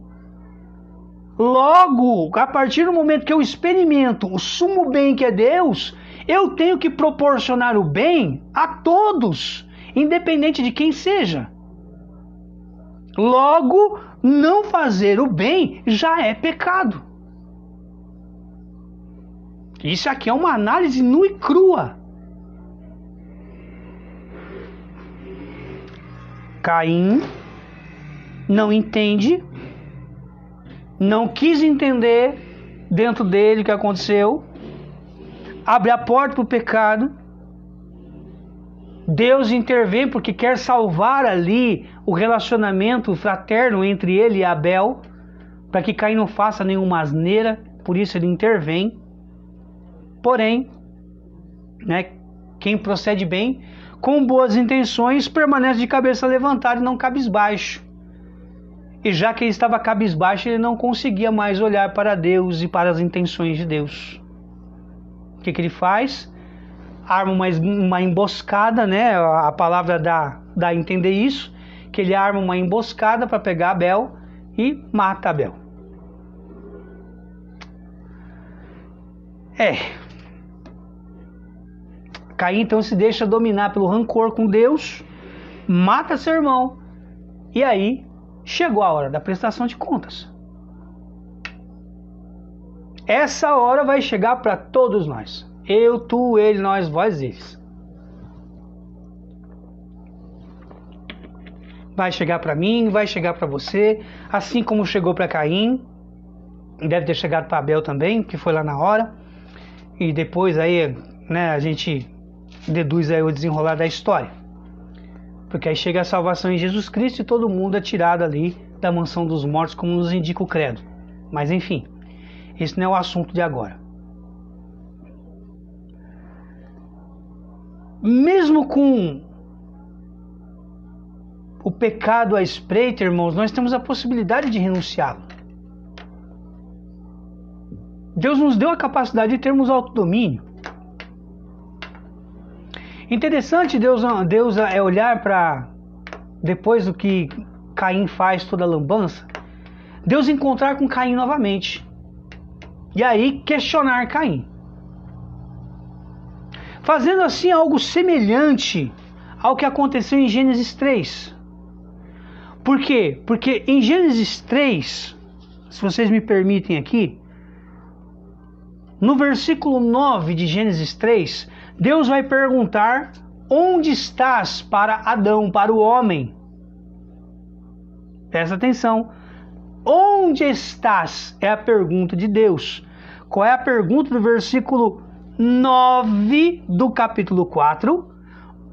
Logo, a partir do momento que eu experimento o sumo bem que é Deus, eu tenho que proporcionar o bem a todos, independente de quem seja. Logo, não fazer o bem já é pecado. Isso aqui é uma análise nua e crua. Caim não entende, não quis entender dentro dele o que aconteceu, abre a porta para o pecado. Deus intervém porque quer salvar ali o relacionamento fraterno entre ele e Abel, para que Caim não faça nenhuma asneira, por isso ele intervém. Porém, né, quem procede bem, com boas intenções, permanece de cabeça levantada e não cabisbaixo. E já que ele estava cabisbaixo, ele não conseguia mais olhar para Deus e para as intenções de Deus. O que ele faz? Arma uma emboscada, né? A palavra dá a entender isso, que ele arma uma emboscada para pegar Abel e mata Abel. Caim então se deixa dominar pelo rancor com Deus, mata seu irmão, e aí chegou a hora da prestação de contas. Essa hora vai chegar para todos nós. Eu, tu, ele, nós, vós, eles. Vai chegar para mim, vai chegar para você, assim como chegou para Caim, deve ter chegado para Abel também, que foi lá na hora, e depois aí, né, a gente deduz aí o desenrolar da história. Porque aí chega a salvação em Jesus Cristo e todo mundo é tirado ali da mansão dos mortos, como nos indica o credo. Mas enfim, esse não é o assunto de agora. Mesmo com o pecado à espreita, irmãos, nós temos a possibilidade de renunciá-lo. Deus nos deu a capacidade de termos autodomínio. Interessante Deus é olhar para, depois do que Caim faz toda a lambança, Deus encontrar com Caim novamente. E aí questionar Caim. Fazendo assim algo semelhante ao que aconteceu em Gênesis 3. Por quê? Porque em Gênesis 3, se vocês me permitem aqui, no versículo 9 de Gênesis 3, Deus vai perguntar: onde estás para Adão, para o homem? Presta atenção. Onde estás? É a pergunta de Deus. Qual é a pergunta do versículo 9 do capítulo 4?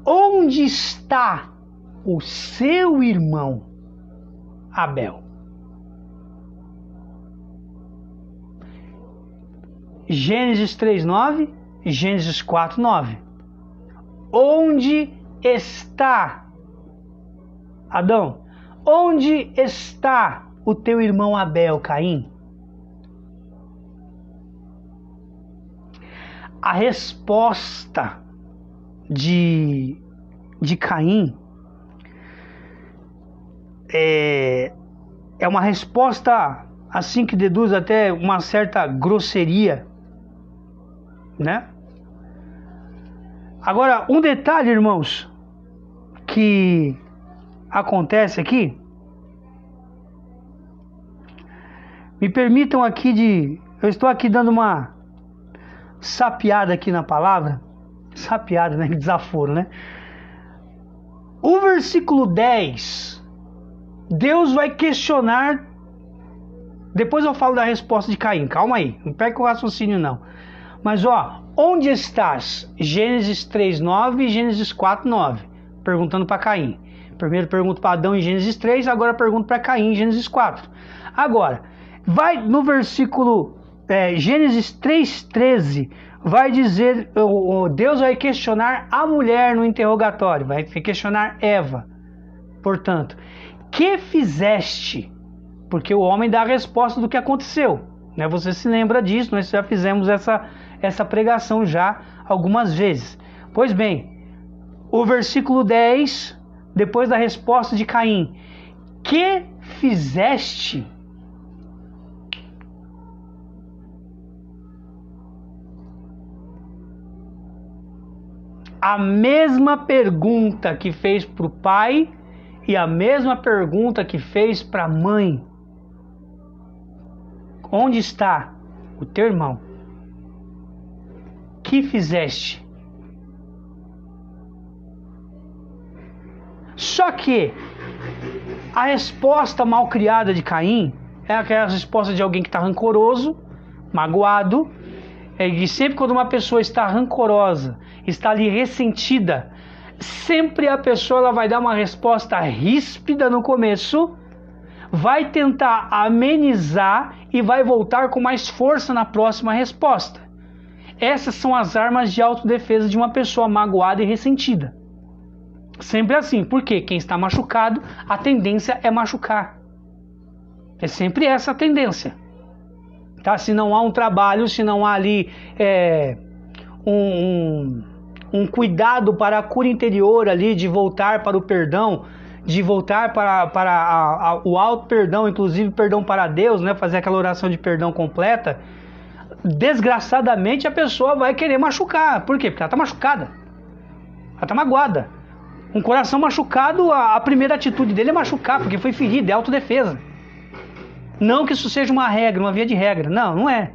Onde está o seu irmão Abel? Gênesis 3:9 e Gênesis 4:9. Onde está Adão? Onde está o teu irmão Abel, Caim? A resposta de Caim é uma resposta assim que deduz até uma certa grosseria, né? Agora, um detalhe, irmãos, que acontece aqui, me permitam aqui eu estou aqui dando uma sapeada aqui na palavra, sapeada, né? Desaforo, né? O versículo 10, Deus vai questionar, depois eu falo da resposta de Caim, calma aí, não perca o raciocínio não. Mas onde estás? Gênesis 3:9 e Gênesis 4:9, perguntando para Caim. Primeiro pergunto para Adão em Gênesis 3, agora pergunto para Caim em Gênesis 4. Agora, vai no versículo Gênesis 3:13, vai dizer, Deus vai questionar a mulher no interrogatório, vai questionar Eva. Portanto, que fizeste? Porque o homem dá a resposta do que aconteceu, né? Você se lembra disso, nós já fizemos essa pregação já algumas vezes. Pois bem, o versículo 10, depois da resposta de Caim, que fizeste? A mesma pergunta que fez para o pai e a mesma pergunta que fez para a mãe. Onde está o teu irmão? Que fizeste? Só que a resposta mal criada de Caim é aquela resposta de alguém que está rancoroso, magoado. E sempre quando uma pessoa está rancorosa, está ali ressentida, sempre a pessoa ela vai dar uma resposta ríspida no começo, vai tentar amenizar e vai voltar com mais força na próxima resposta. Essas são as armas de autodefesa de uma pessoa magoada e ressentida. Sempre assim, porque quem está machucado, a tendência é machucar. É sempre essa a tendência. Tá? Se não há um trabalho, se não há ali um cuidado para a cura interior ali, de voltar para o perdão, de voltar para o alto perdão, inclusive perdão para Deus, né? Fazer aquela oração de perdão completa, desgraçadamente a pessoa vai querer machucar. Por quê? Porque ela está machucada, ela está magoada. Um coração machucado, a primeira atitude dele é machucar, porque foi ferido, é autodefesa. Não que isso seja uma regra, uma via de regra. Não, não é.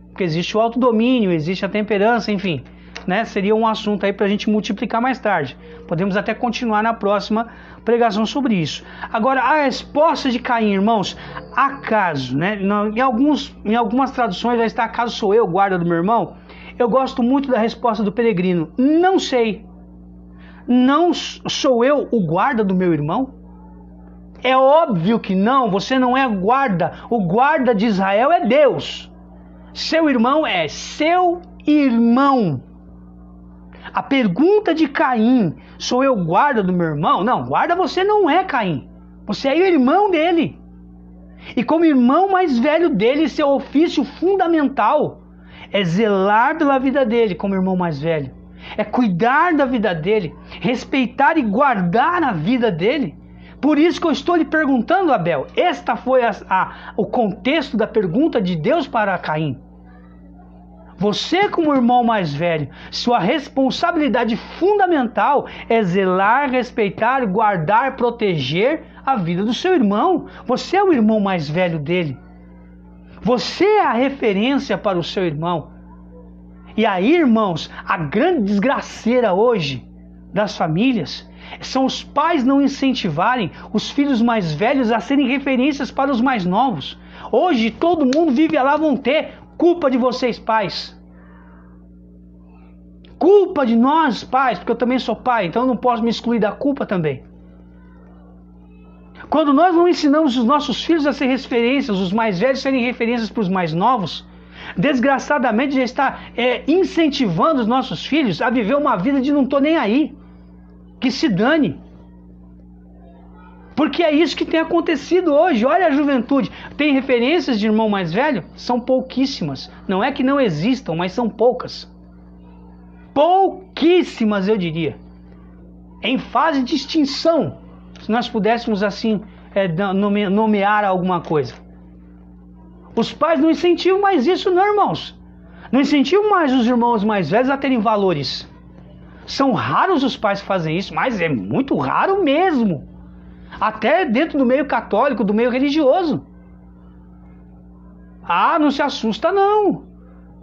Porque existe o autodomínio, existe a temperança, enfim. Né? Seria um assunto aí para a gente multiplicar mais tarde. Podemos até continuar na próxima pregação sobre isso. Agora, a resposta de Caim, irmãos, acaso, né? Em algumas traduções vai estar: acaso sou eu, guarda do meu irmão? Eu gosto muito da resposta do peregrino: não sei. Não sou eu o guarda do meu irmão? É óbvio que não, você não é guarda. O guarda de Israel é Deus. Seu irmão é seu irmão. A pergunta de Caim, sou eu guarda do meu irmão? Não, guarda você não é, Caim. Você é o irmão dele. E como irmão mais velho dele, seu ofício fundamental é zelar pela vida dele como irmão mais velho. É cuidar da vida dele, respeitar e guardar a vida dele. Por isso que eu estou lhe perguntando, Abel. Esta foi o contexto da pergunta de Deus para Caim. Você, como irmão mais velho, sua responsabilidade fundamental é zelar, respeitar, guardar, proteger a vida do seu irmão. Você é o irmão mais velho dele. Você é a referência para o seu irmão. E aí, irmãos, a grande desgraceira hoje das famílias são os pais não incentivarem os filhos mais velhos a serem referências para os mais novos. Hoje todo mundo vive lá, vão ter culpa de vocês pais. Culpa de nós pais, porque eu também sou pai, então eu não posso me excluir da culpa também. Quando nós não ensinamos os nossos filhos a ser referências, os mais velhos serem referências para os mais novos, desgraçadamente já está incentivando os nossos filhos a viver uma vida de não tô nem aí. Que se dane. Porque é isso que tem acontecido hoje. Olha a juventude. Tem referências de irmão mais velho? São pouquíssimas. Não é que não existam, mas são poucas. Pouquíssimas, eu diria. Em fase de extinção. Se nós pudéssemos assim nomear alguma coisa. Os pais não incentivam mais isso, não, irmãos. Não incentivam mais os irmãos mais velhos a terem valores. São raros os pais que fazem isso, mas é muito raro mesmo. Até dentro do meio católico, do meio religioso. Ah, não se assusta não.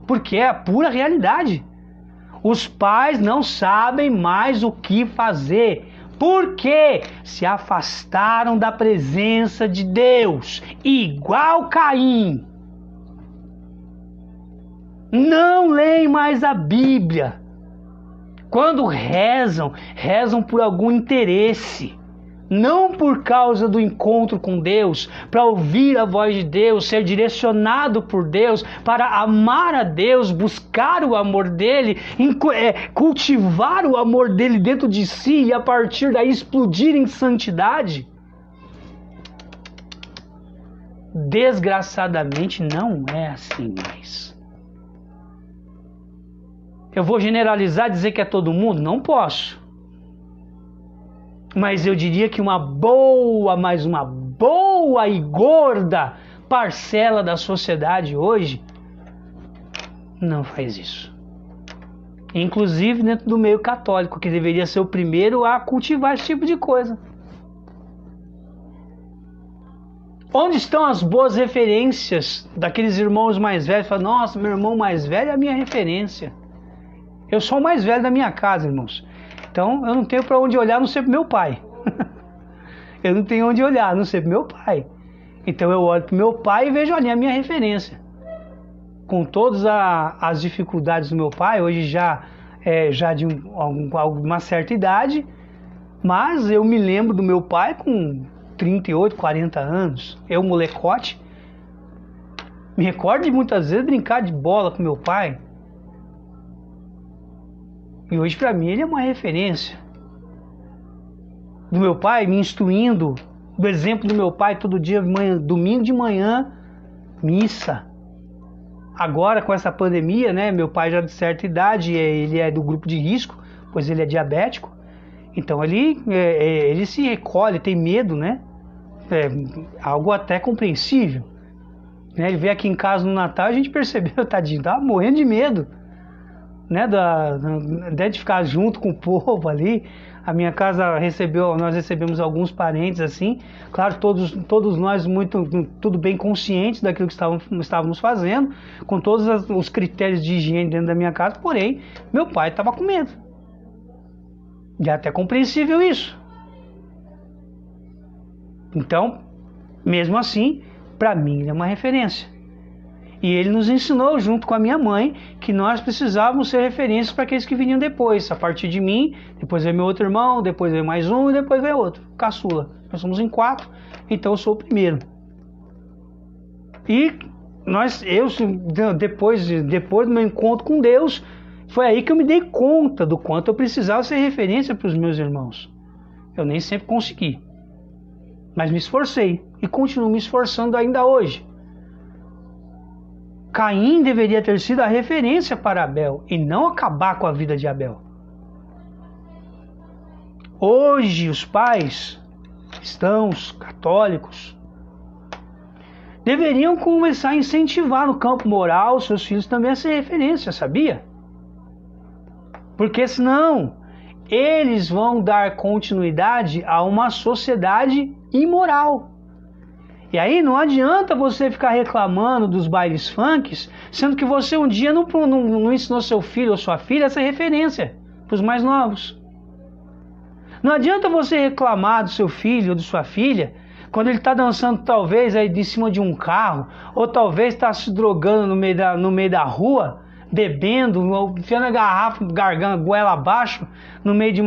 Porque é a pura realidade. Os pais não sabem mais o que fazer. Porque se afastaram da presença de Deus. Igual Caim. Não leem mais a Bíblia. Quando rezam, rezam por algum interesse. Não por causa do encontro com Deus, para ouvir a voz de Deus, ser direcionado por Deus, para amar a Deus, buscar o amor dele, cultivar o amor dele dentro de si e a partir daí explodir em santidade. Desgraçadamente não é assim mais. Eu vou generalizar e dizer que é todo mundo? Não posso. Mas eu diria que uma boa e gorda parcela da sociedade hoje não faz isso. Inclusive dentro do meio católico, que deveria ser o primeiro a cultivar esse tipo de coisa. Onde estão as boas referências daqueles irmãos mais velhos? Falam, nossa, meu irmão mais velho é a minha referência. Eu sou o mais velho da minha casa, irmãos. Então eu não tenho para onde olhar, a não ser para meu pai. Eu não tenho onde olhar, a não ser para meu pai. Então eu olho para meu pai e vejo ali a minha referência. Com todas as dificuldades do meu pai, hoje já de uma certa idade, mas eu me lembro do meu pai com 38, 40 anos. Eu, molecote, me recordo de muitas vezes brincar de bola com meu pai. E hoje para mim ele é uma referência. Do meu pai me instruindo, do exemplo do meu pai todo dia, domingo de manhã, missa. Agora com essa pandemia, né, meu pai já de certa idade, ele é do grupo de risco, pois ele é diabético. Então ele se recolhe, tem medo, né? Algo até compreensível. Ele veio aqui em casa no Natal, a gente percebeu, tadinho, tava morrendo de medo. Né, de ficar junto com o povo ali. A minha casa nós recebemos alguns parentes assim, claro, todos nós tudo bem conscientes daquilo que estávamos fazendo, com todos os critérios de higiene dentro da minha casa, porém, meu pai estava com medo. E é até compreensível isso. Então, mesmo assim, para mim ele é uma referência. E ele nos ensinou, junto com a minha mãe, que nós precisávamos ser referências para aqueles que vinham depois. A partir de mim, depois veio meu outro irmão, depois veio mais um e depois veio outro, caçula. Nós somos em 4, então eu sou o primeiro. E depois do meu encontro com Deus, foi aí que eu me dei conta do quanto eu precisava ser referência para os meus irmãos. Eu nem sempre consegui, mas me esforcei e continuo me esforçando ainda hoje. Caim deveria ter sido a referência para Abel e não acabar com a vida de Abel. Hoje os pais cristãos, católicos, deveriam começar a incentivar no campo moral seus filhos também a ser referência, sabia? Porque senão eles vão dar continuidade a uma sociedade imoral. E aí não adianta você ficar reclamando dos bailes funks, sendo que você um dia não ensinou seu filho ou sua filha a ser referência para os mais novos. Não adianta você reclamar do seu filho ou de sua filha quando ele está dançando talvez aí de cima de um carro, ou talvez está se drogando no meio da rua, bebendo, enfiando a garrafa, garganta, goela abaixo, no meio de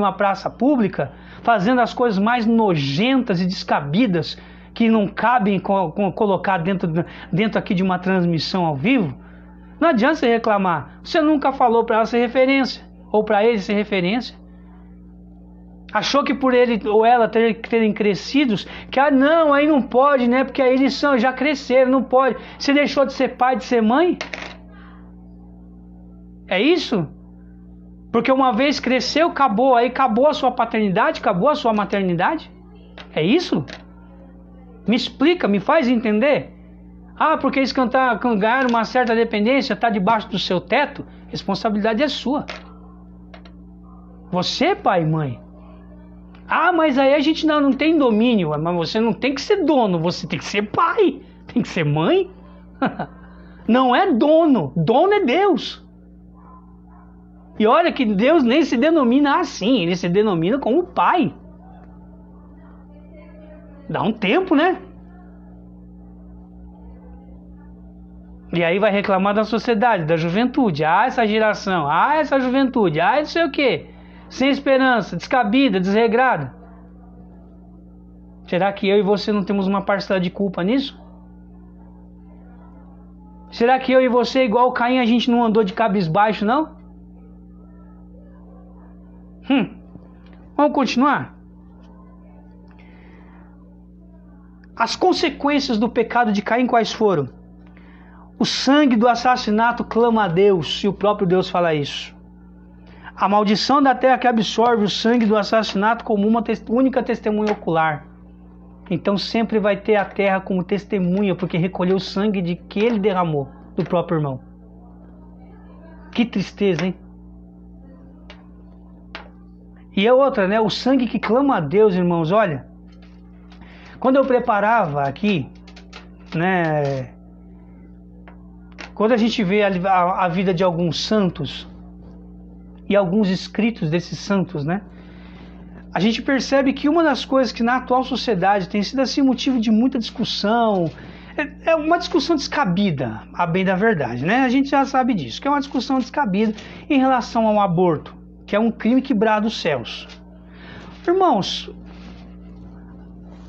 uma praça pública, fazendo as coisas mais nojentas e descabidas que não cabem colocar dentro aqui de uma transmissão ao vivo. Não adianta você reclamar. Você nunca falou para ela ser referência, ou para ele ser referência. Achou que por ele ou ela terem crescidos, que não, aí não pode, né? Porque aí eles já cresceram, não pode. Você deixou de ser pai, de ser mãe? É isso? Porque uma vez cresceu, acabou. Aí acabou a sua paternidade, acabou a sua maternidade? É isso? Me explica, me faz entender. Porque eles ganharam uma certa dependência, está debaixo do seu teto, responsabilidade é sua. Você, pai e mãe. Mas aí a gente não tem domínio. Mas você não tem que ser dono, você tem que ser pai, tem que ser mãe. Não é dono, dono é Deus. E olha que Deus nem se denomina assim, ele se denomina como pai. Dá um tempo, né? E aí vai reclamar da sociedade, da juventude. Essa geração, essa juventude, não sei o quê. Sem esperança, descabida, desregrada. Será que eu e você não temos uma parcela de culpa nisso? Será que eu e você, igual o Caim, a gente não andou de cabisbaixo, não? Vamos continuar? As consequências do pecado de Caim quais foram? O sangue do assassinato clama a Deus, e o próprio Deus fala isso. A maldição da terra que absorve o sangue do assassinato como uma única testemunha ocular. Então sempre vai ter a terra como testemunha, porque recolheu o sangue de que ele derramou, do próprio irmão. Que tristeza, hein? E a outra, né? O sangue que clama a Deus, irmãos, olha. Quando eu preparava aqui, né? Quando a gente vê a vida de alguns santos e alguns escritos desses santos, né? A gente percebe que uma das coisas que na atual sociedade tem sido assim motivo de muita discussão, é uma discussão descabida, a bem da verdade, né? A gente já sabe disso, que é uma discussão descabida em relação ao aborto, que é um crime que brada os céus. Irmãos,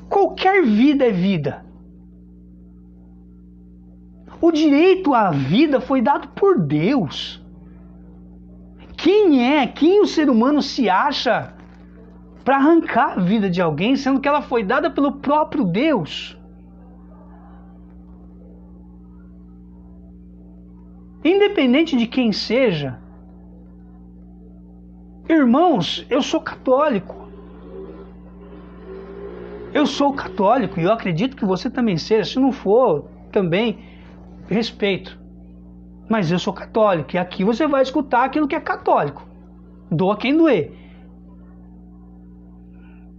qualquer vida é vida. O direito à vida foi dado por Deus. Quem o ser humano se acha para arrancar a vida de alguém, sendo que ela foi dada pelo próprio Deus? Independente de quem seja, irmãos, eu sou católico. Eu sou católico e eu acredito que você também seja. Se não for, também respeito. Mas eu sou católico e aqui você vai escutar aquilo que é católico. Doa quem doer.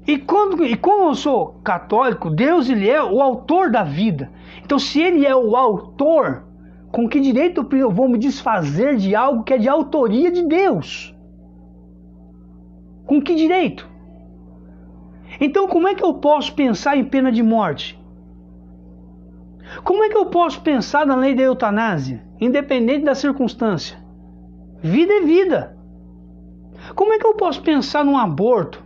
E como eu sou católico, Deus ele é o autor da vida. Então se ele é o autor, com que direito eu vou me desfazer de algo que é de autoria de Deus? Com que direito? Então como é que eu posso pensar em pena de morte? Como é que eu posso pensar na lei da eutanásia, independente da circunstância? Vida é vida. Como é que eu posso pensar num aborto,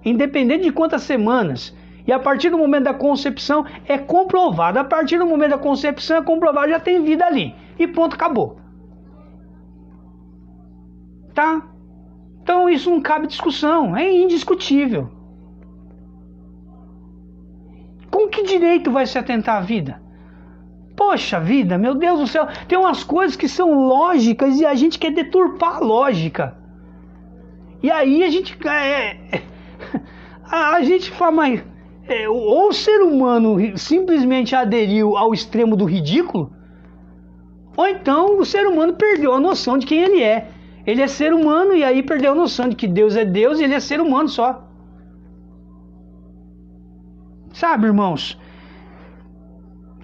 independente de quantas semanas. E a partir do momento da concepção é comprovado. A partir do momento da concepção é comprovado, já tem vida ali. E ponto, acabou. Tá? Então isso não cabe discussão, é indiscutível. Com que direito vai se atentar à vida? Poxa vida, meu Deus do céu, tem umas coisas que são lógicas e a gente quer deturpar a lógica. E aí a gente fala, mas ou o ser humano simplesmente aderiu ao extremo do ridículo, ou então o ser humano perdeu a noção de quem ele é. Ele é ser humano e aí perdeu a noção de que Deus é Deus e ele é ser humano só. Sabe, irmãos?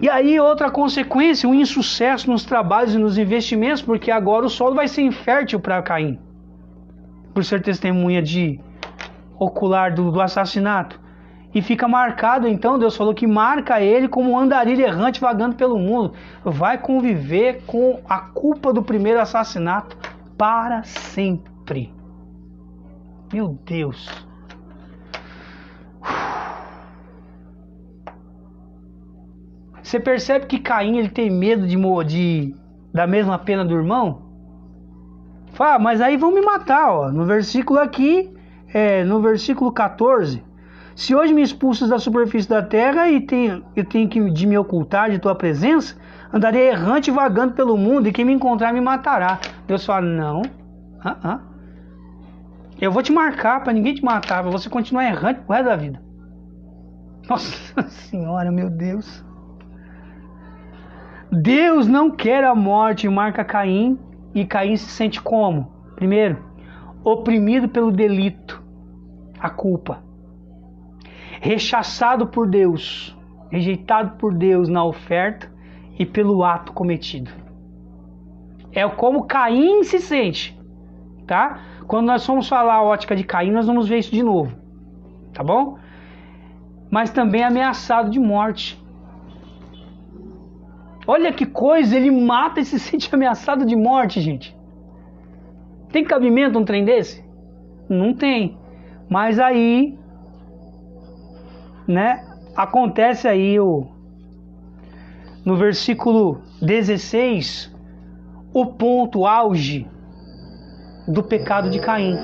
E aí outra consequência, um insucesso nos trabalhos e nos investimentos, porque agora o solo vai ser infértil para Caim, por ser testemunha ocular do assassinato. E fica marcado, então, Deus falou que marca ele como um andarilho errante vagando pelo mundo. Vai conviver com a culpa do primeiro assassinato para sempre. Meu Deus. Você percebe que Caim ele tem medo da mesma pena do irmão? Fala, mas aí vão me matar, ó. No versículo aqui, no versículo 14. Se hoje me expulsas da superfície da terra e eu tenho que de me ocultar de tua presença, andarei errante vagando pelo mundo e quem me encontrar me matará. Deus fala, não. Eu vou te marcar para ninguém te matar, para você continuar errante pro resto da vida. Nossa Senhora, meu Deus. Deus não quer a morte, marca Caim, e Caim se sente como? Primeiro, oprimido pelo delito, a culpa. Rechaçado por Deus, rejeitado por Deus na oferta e pelo ato cometido. É como Caim se sente, tá? Quando nós formos falar a ótica de Caim, nós vamos ver isso de novo, tá bom? Mas também ameaçado de morte. Olha que coisa, ele mata e se sente ameaçado de morte, gente. Tem cabimento um trem desse? Não tem. Mas aí, né, acontece aí no versículo 16, o ponto auge do pecado de Caim.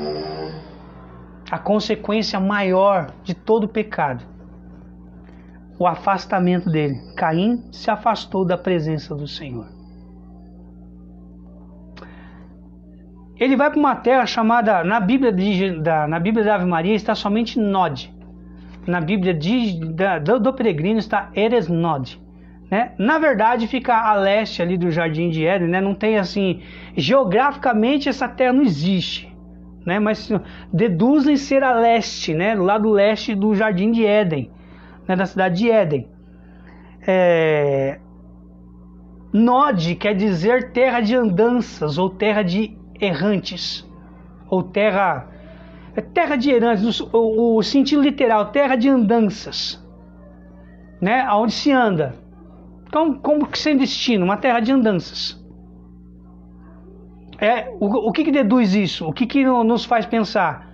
A consequência maior de todo o pecado. O afastamento dele. Caim se afastou da presença do Senhor. Ele vai para uma terra chamada, na Bíblia da Ave Maria está somente Nod. Na Bíblia do peregrino está Eres Nod. Né? Na verdade fica a leste ali do Jardim de Éden, né? Não tem assim, geograficamente essa terra não existe, né? Mas deduzem ser a leste, né? Lá do leste do Jardim de Éden, né? Da cidade de Éden. Nod quer dizer terra de andanças ou terra de errantes, ou terra de errantes, o sentido literal, terra de andanças, né? Onde se anda. Então, como que sem destino? Uma terra de andanças. O que deduz isso? O que nos faz pensar?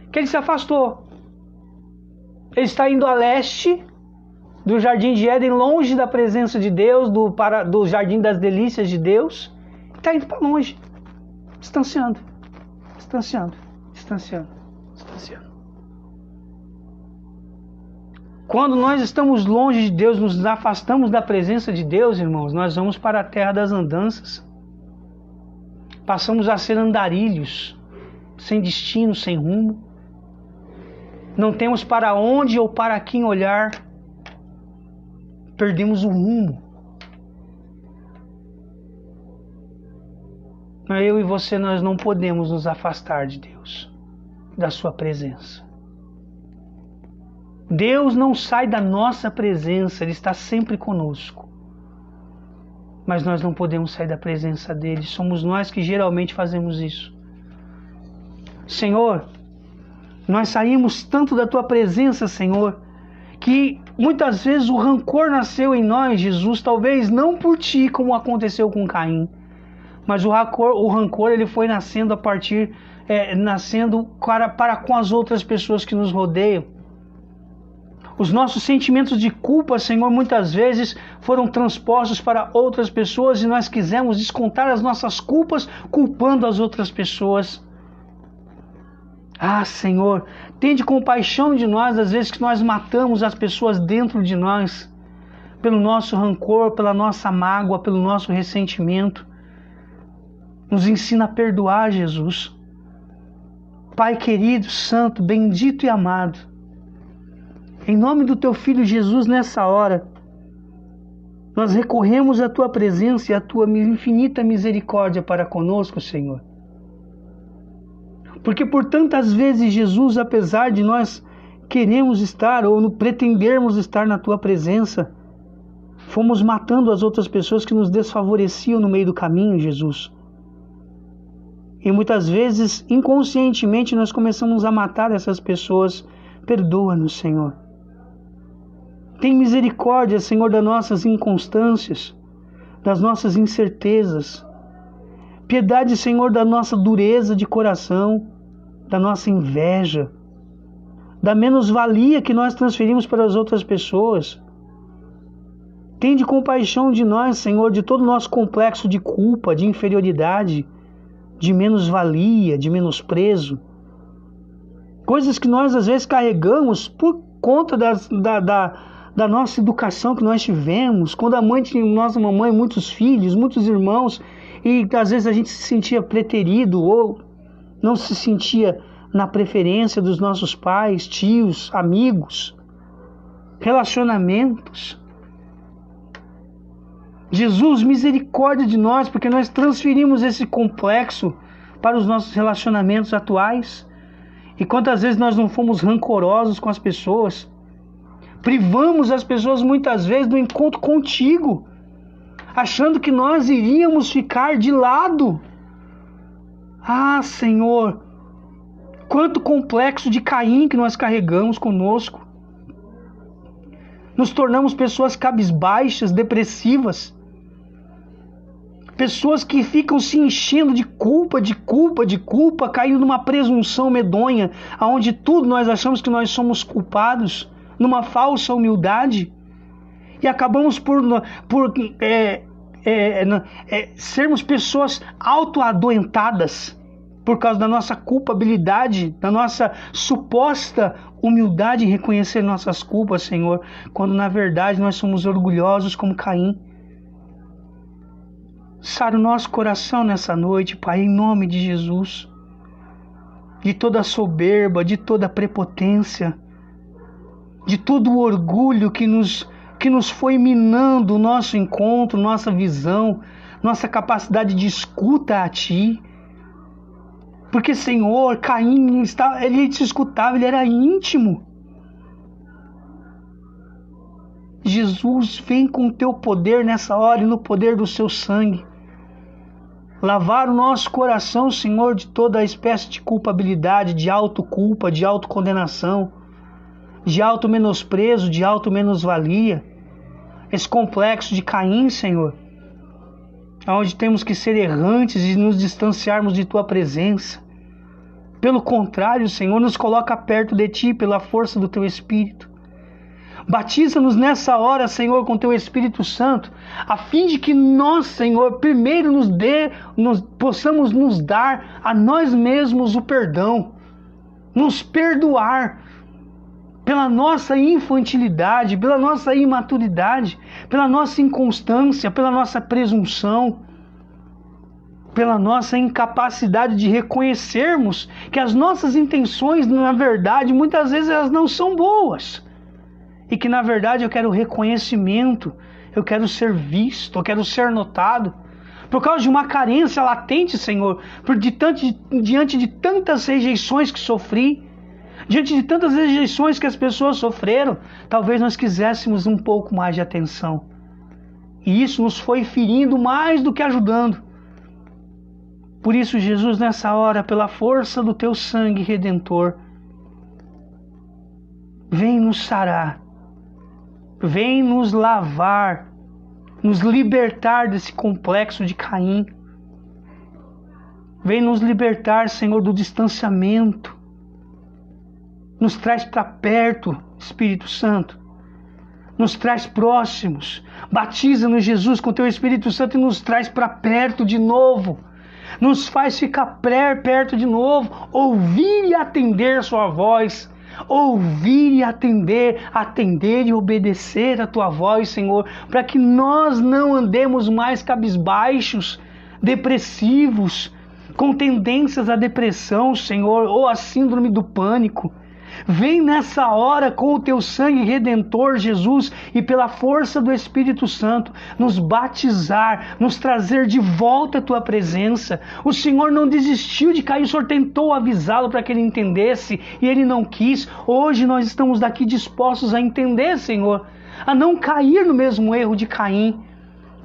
Que ele se afastou. Ele está indo a leste do Jardim de Éden, longe da presença de Deus, do Jardim das Delícias de Deus. Está indo para longe. Distanciando. Quando nós estamos longe de Deus, nos afastamos da presença de Deus, irmãos, nós vamos para a terra das andanças. Passamos a ser andarilhos, sem destino, sem rumo. Não temos para onde ou para quem olhar. Perdemos o rumo. Eu e você, nós não podemos nos afastar de Deus, da sua presença. Deus não sai da nossa presença, Ele está sempre conosco. Mas nós não podemos sair da presença dEle, somos nós que geralmente fazemos isso. Senhor, nós saímos tanto da Tua presença, Senhor, que muitas vezes o rancor nasceu em nós, Jesus, talvez não por Ti, como aconteceu com Caim, mas o rancor ele foi nascendo a partir nascendo para com as outras pessoas que nos rodeiam. Os nossos sentimentos de culpa, Senhor, muitas vezes foram transpostos para outras pessoas e nós quisemos descontar as nossas culpas culpando as outras pessoas. Ah, Senhor, tende compaixão de nós às vezes que nós matamos as pessoas dentro de nós, pelo nosso rancor, pela nossa mágoa, pelo nosso ressentimento. Nos ensina a perdoar, Jesus. Pai querido, santo, bendito e amado, em nome do Teu Filho Jesus, nessa hora, nós recorremos à Tua presença e à Tua infinita misericórdia para conosco, Senhor. Porque por tantas vezes, Jesus, apesar de nós queremos estar ou pretendermos estar na Tua presença, fomos matando as outras pessoas que nos desfavoreciam no meio do caminho, Jesus. E muitas vezes, inconscientemente, nós começamos a matar essas pessoas. Perdoa-nos, Senhor. Tem misericórdia, Senhor, das nossas inconstâncias, das nossas incertezas. Piedade, Senhor, da nossa dureza de coração, da nossa inveja, da menos-valia que nós transferimos para as outras pessoas. Tende compaixão de nós, Senhor, de todo o nosso complexo de culpa, de inferioridade, de menos-valia, de menosprezo. Coisas que nós às vezes carregamos por conta da nossa educação que nós tivemos, quando a nossa mamãe, muitos filhos, muitos irmãos, e às vezes a gente se sentia preterido ou não se sentia na preferência dos nossos pais, tios, amigos, relacionamentos. Jesus, misericórdia de nós, porque nós transferimos esse complexo para os nossos relacionamentos atuais. E quantas vezes nós não fomos rancorosos com as pessoas, privamos as pessoas muitas vezes do encontro contigo, achando que nós iríamos ficar de lado. Ah, Senhor, quanto complexo de Caim que nós carregamos conosco. Nos tornamos pessoas cabisbaixas, depressivas, pessoas que ficam se enchendo de culpa, caindo numa presunção medonha, onde tudo nós achamos que nós somos culpados, numa falsa humildade, e acabamos por sermos pessoas autoadoentadas por causa da nossa culpabilidade, da nossa suposta humildade em reconhecer nossas culpas, Senhor, quando na verdade nós somos orgulhosos como Caim. Sara o nosso coração nessa noite, Pai, em nome de Jesus, de toda a soberba, de toda a prepotência, de todo o orgulho que nos foi minando o nosso encontro, nossa visão, nossa capacidade de escuta a Ti. Porque, Senhor, Caim, ele te escutava, ele era íntimo. Jesus, vem com o Teu poder nessa hora e no poder do Seu sangue. Lavar o nosso coração, Senhor, de toda a espécie de culpabilidade, de autoculpa, de autocondenação, de auto-menosprezo, de auto-menos-valia. Esse complexo de Caim, Senhor, onde temos que ser errantes e nos distanciarmos de Tua presença. Pelo contrário, Senhor, nos coloca perto de Ti pela força do Teu Espírito. Batiza-nos nessa hora, Senhor, com Teu Espírito Santo, a fim de que nós, Senhor, primeiro possamos nos dar a nós mesmos o perdão, nos perdoar pela nossa infantilidade, pela nossa imaturidade, pela nossa inconstância, pela nossa presunção, pela nossa incapacidade de reconhecermos que as nossas intenções, na verdade, muitas vezes elas não são boas. E que na verdade eu quero reconhecimento, eu quero ser visto, eu quero ser notado. Por causa de uma carência latente, Senhor, diante de tantas rejeições que sofri, diante de tantas rejeições que as pessoas sofreram, talvez nós quiséssemos um pouco mais de atenção. E isso nos foi ferindo mais do que ajudando. Por isso, Jesus, nessa hora, pela força do Teu sangue redentor, vem nos sarar. Vem nos lavar, nos libertar desse complexo de Caim. Vem nos libertar, Senhor, do distanciamento. Nos traz para perto, Espírito Santo. Nos traz próximos. Batiza-nos, Jesus, com Teu Espírito Santo e nos traz para perto de novo. Nos faz ficar perto de novo. Ouvir e atender Sua voz. Ouvir e atender e obedecer a Tua voz, Senhor. Para que nós não andemos mais cabisbaixos, depressivos, com tendências à depressão, Senhor, ou à síndrome do pânico. Vem nessa hora com o Teu sangue redentor, Jesus, e pela força do Espírito Santo, nos batizar, nos trazer de volta a Tua presença. O Senhor não desistiu de Caim, o Senhor tentou avisá-lo para que ele entendesse, e ele não quis. Hoje nós estamos daqui dispostos a entender, Senhor, a não cair no mesmo erro de Caim.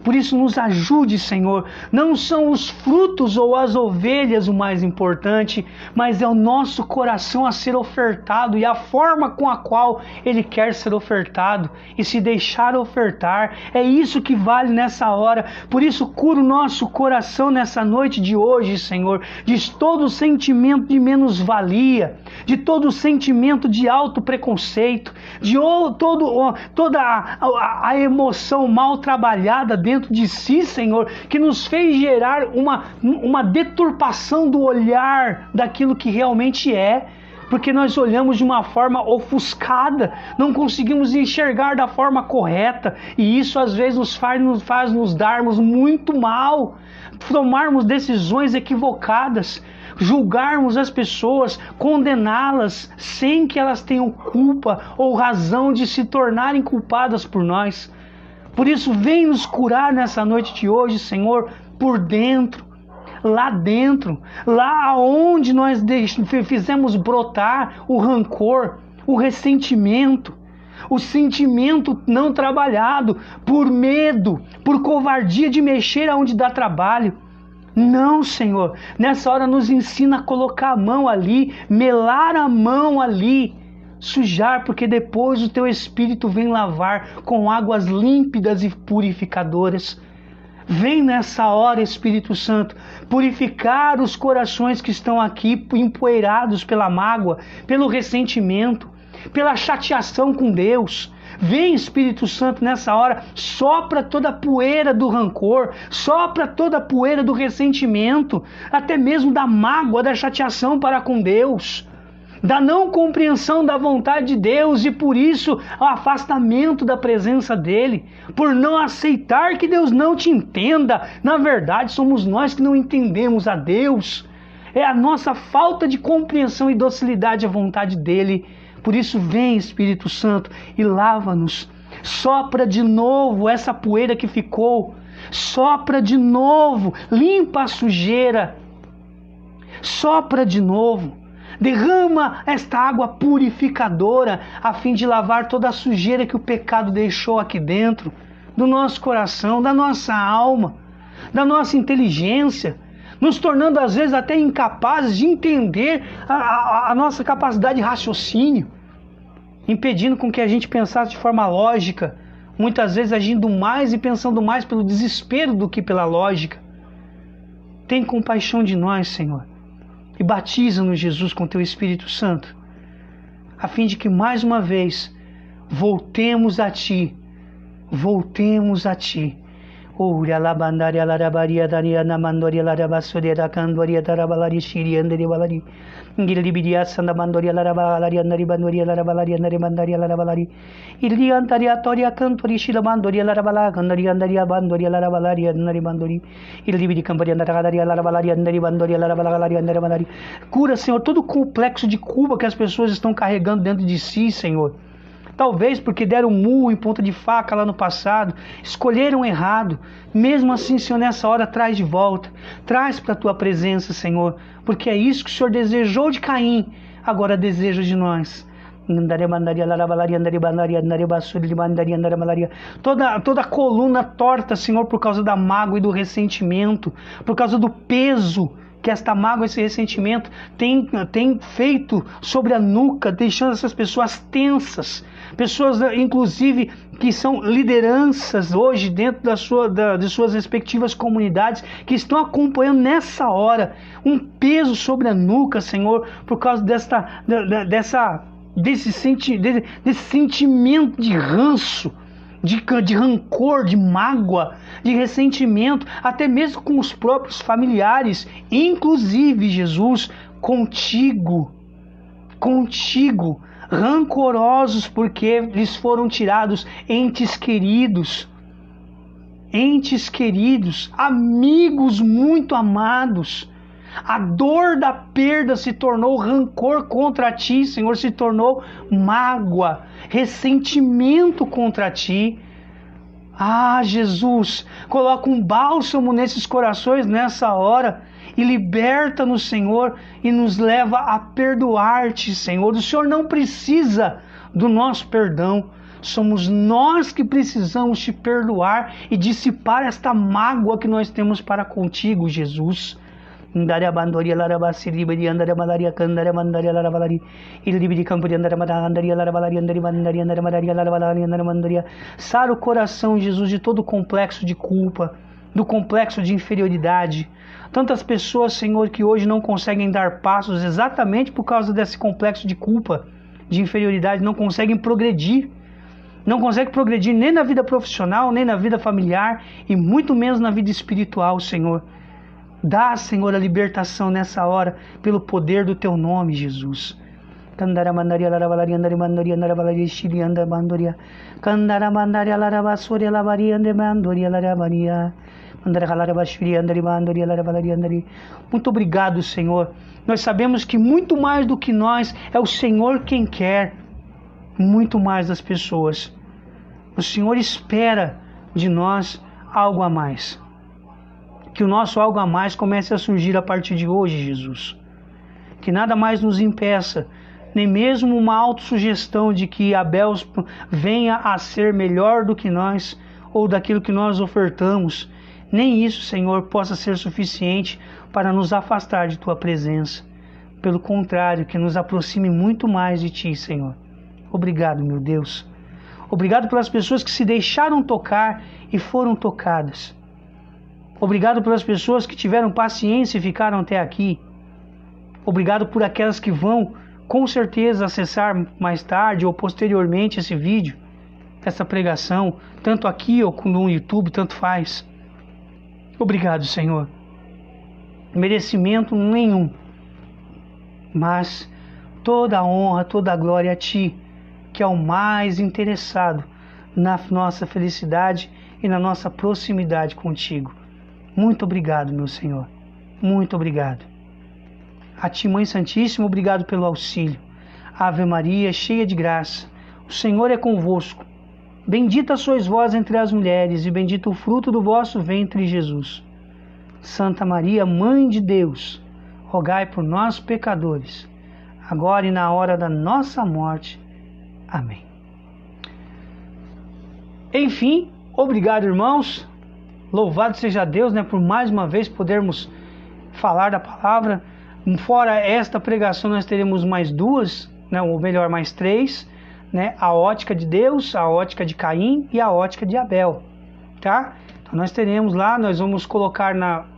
Por isso nos ajude, Senhor. Não são os frutos ou as ovelhas o mais importante, mas é o nosso coração a ser ofertado e a forma com a qual Ele quer ser ofertado e se deixar ofertar. É isso que vale nessa hora. Por isso cura o nosso coração nessa noite de hoje, Senhor, de todo sentimento de menos-valia, de todo sentimento de autopreconceito, de toda a emoção mal trabalhada dentro de si, Senhor, que nos fez gerar uma deturpação do olhar daquilo que realmente é, porque nós olhamos de uma forma ofuscada, não conseguimos enxergar da forma correta, e isso às vezes nos faz nos darmos muito mal, tomarmos decisões equivocadas, julgarmos as pessoas, condená-las sem que elas tenham culpa ou razão de se tornarem culpadas por nós. Por isso, vem nos curar nessa noite de hoje, Senhor, por dentro, lá onde nós fizemos brotar o rancor, o ressentimento, o sentimento não trabalhado, por medo, por covardia de mexer aonde dá trabalho. Não, Senhor, nessa hora nos ensina a colocar a mão ali, melar a mão ali, sujar, porque depois o Teu Espírito vem lavar com águas límpidas e purificadoras. Vem nessa hora, Espírito Santo, purificar os corações que estão aqui empoeirados pela mágoa, pelo ressentimento, pela chateação com Deus. Vem, Espírito Santo, nessa hora, sopra toda a poeira do rancor, sopra toda a poeira do ressentimento, até mesmo da mágoa, da chateação para com Deus, da não compreensão da vontade de Deus e por isso o afastamento da presença dEle, por não aceitar que Deus não te entenda. Na verdade, somos nós que não entendemos a Deus. É a nossa falta de compreensão e docilidade à vontade dEle. Por isso vem, Espírito Santo, e lava-nos. Sopra de novo essa poeira que ficou. Sopra de novo, limpa a sujeira. Sopra de novo. Derrama esta água purificadora a fim de lavar toda a sujeira que o pecado deixou aqui dentro do nosso coração, da nossa alma, da nossa inteligência, nos tornando às vezes até incapazes de entender a nossa capacidade de raciocínio, impedindo com que a gente pensasse de forma lógica, muitas vezes agindo mais e pensando mais pelo desespero do que pela lógica. Tem compaixão de nós, Senhor. E batiza-nos, Jesus, com Teu Espírito Santo, a fim de que mais uma vez voltemos a Ti. Voltemos a Ti. Ora labandaria larabaria daria na mandoria larabasoria da candoria darabalari shiriandere balari. Ngilibiria sanda mandoria larabalari andari bandoria larabalari andari mandaria larabalari. Ili antaria toria cantori shila mandoria larabala andari andaria bandoria larabalari andari bandori. Ilibiri cambaria andari larabalari andari bandoria larabalari andari bandari. Cura, Senhor, todo o complexo de culpa que as pessoas estão carregando dentro de si, Senhor. Talvez porque deram murro em ponta de faca lá no passado, escolheram errado. Mesmo assim, Senhor, nessa hora traz de volta. Traz para a Tua presença, Senhor, porque é isso que o Senhor desejou de Caim, agora deseja de nós. Toda a coluna torta, Senhor, por causa da mágoa e do ressentimento, por causa do peso que esta mágoa, esse ressentimento tem feito sobre a nuca, deixando essas pessoas tensas, pessoas inclusive que são lideranças hoje dentro de suas respectivas comunidades, que estão acompanhando nessa hora um peso sobre a nuca, Senhor, por causa desse sentimento de ranço, de rancor, de mágoa, de ressentimento, até mesmo com os próprios familiares, inclusive, Jesus, contigo, rancorosos porque lhes foram tirados entes queridos, amigos muito amados. A dor da perda se tornou rancor contra ti, Senhor, se tornou mágoa, ressentimento contra ti. Ah, Jesus, coloca um bálsamo nesses corações nessa hora e liberta-nos, Senhor, e nos leva a perdoar-te, Senhor. O Senhor não precisa do nosso perdão. Somos nós que precisamos te perdoar e dissipar esta mágoa que nós temos para contigo, Jesus. Sara o coração, Jesus, de todo complexo de culpa, do complexo de inferioridade. Tantas pessoas, Senhor, que hoje não conseguem dar passos exatamente por causa desse complexo de culpa, de inferioridade, não conseguem progredir. Não conseguem progredir nem na vida profissional, nem na vida familiar e muito menos na vida espiritual, Senhor. Dá, Senhor, a libertação nessa hora pelo poder do Teu nome, Jesus. Muito obrigado, Senhor. Nós sabemos que muito mais do que nós, é o Senhor quem quer, muito mais das pessoas. O Senhor espera de nós algo a mais. Que o nosso algo a mais comece a surgir a partir de hoje, Jesus. Que nada mais nos impeça, nem mesmo uma autossugestão de que Abel venha a ser melhor do que nós, ou daquilo que nós ofertamos. Nem isso, Senhor, possa ser suficiente para nos afastar de Tua presença. Pelo contrário, que nos aproxime muito mais de Ti, Senhor. Obrigado, meu Deus. Obrigado pelas pessoas que se deixaram tocar e foram tocadas. Obrigado pelas pessoas que tiveram paciência e ficaram até aqui. Obrigado por aquelas que vão, com certeza, acessar mais tarde ou posteriormente esse vídeo, essa pregação, tanto aqui ou no YouTube, tanto faz. Obrigado, Senhor. Merecimento nenhum, mas toda a honra, toda a glória a Ti, que é o mais interessado na nossa felicidade e na nossa proximidade contigo. Muito obrigado, meu Senhor. Muito obrigado. A Ti, Mãe Santíssima, obrigado pelo auxílio. Ave Maria, cheia de graça, o Senhor é convosco. Bendita sois vós entre as mulheres, e bendito o fruto do vosso ventre, Jesus. Santa Maria, Mãe de Deus, rogai por nós, pecadores, agora e na hora da nossa morte. Amém. Enfim, obrigado, irmãos. Louvado seja Deus, por mais uma vez podermos falar da palavra. Fora esta pregação, nós teremos mais duas, ou melhor, mais três, a ótica de Deus, a ótica de Caim e a ótica de Abel, tá? Então nós teremos lá, nós vamos